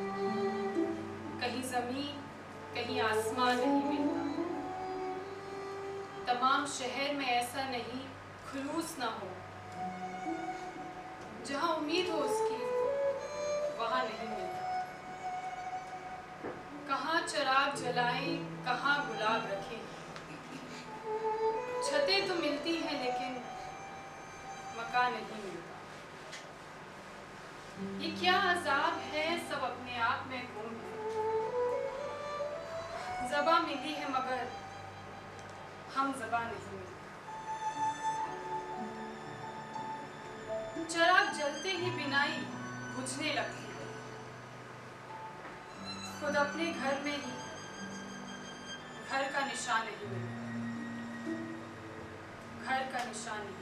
कहीं जमीन कहीं आसमान नहीं मिलता। तमाम शहर में ऐसा नहीं खुलूस ना हो, जहां उम्मीद हो उसकी वहां नहीं मिलता। कहाँ चिराग जलाएं, कहाँ गुलाब रखें, छतें तो मिलती हैं लेकिन मकान नहीं मिलता। ये क्या अजाब है, सब अपने आप में गुम है। ज़बां मिली है मगर हम ज़बां नहीं मिलते। चिराग जलते ही बिनाई बुझने लगती है। खुद अपने घर में ही घर का निशान नहीं मिलता, घर का निशान नहीं मिलता।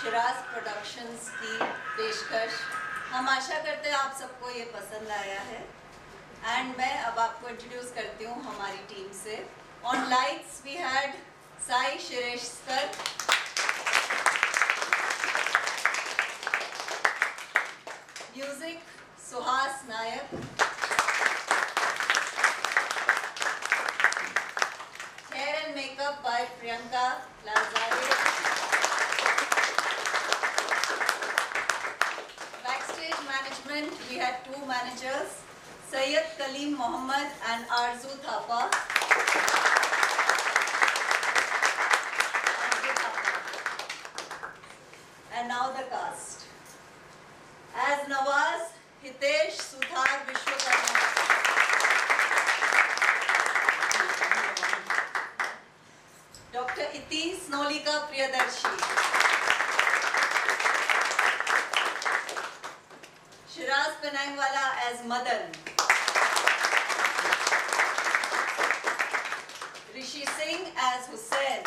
शिराज प्रोडक्शंस की पेशकश। हम आशा करते हैं आप सबको ये पसंद आया है। एंड मैं अब आपको इंट्रोड्यूस करती हूँ हमारी टीम से। On lights we had Sai Shireshkar, music Suhas Nayak, hair and makeup by Priyanka Lajare, backstage management we had two managers, Sayyid Kaleem Mohammed and Arzu Thapa. And now the cast. As Nawaz, Hitesh Sudhar Vishwakarma, Dr. Iti Snolika Priyadarshi, Shiraz Penangwala as Madan, Rishi Singh as Hussain,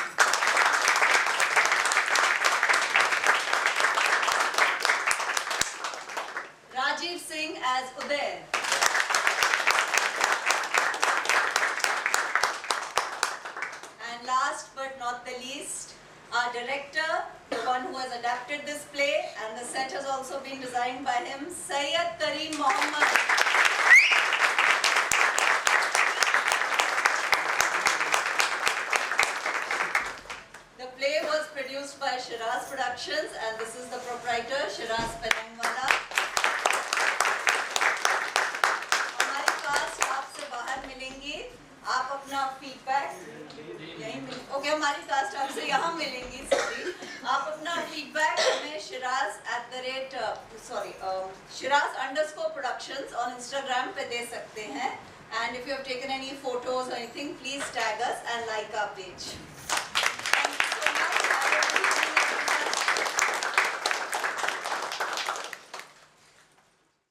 Rajiv Singh as Uday, and last but not the least, our director, the one who has adapted this play, and the set has also been designed by him, Sayyid Kareem Mohammed. The play was produced by Shiraz Productions, and this is the proprietor, Shiraz Penangwala. हमारी कास्ट आपसे बाहर मिलेंगी, आप अपना फीडबैक यहीं मिल, ओके हमारी कास्ट आपसे यहाँ मिलेंगी, सॉरी, आप अपना फीडबैक हमें Shiraz_Productions on Instagram पे दे सकते हैं, and if you have taken any photos or anything, please tag us and like our page.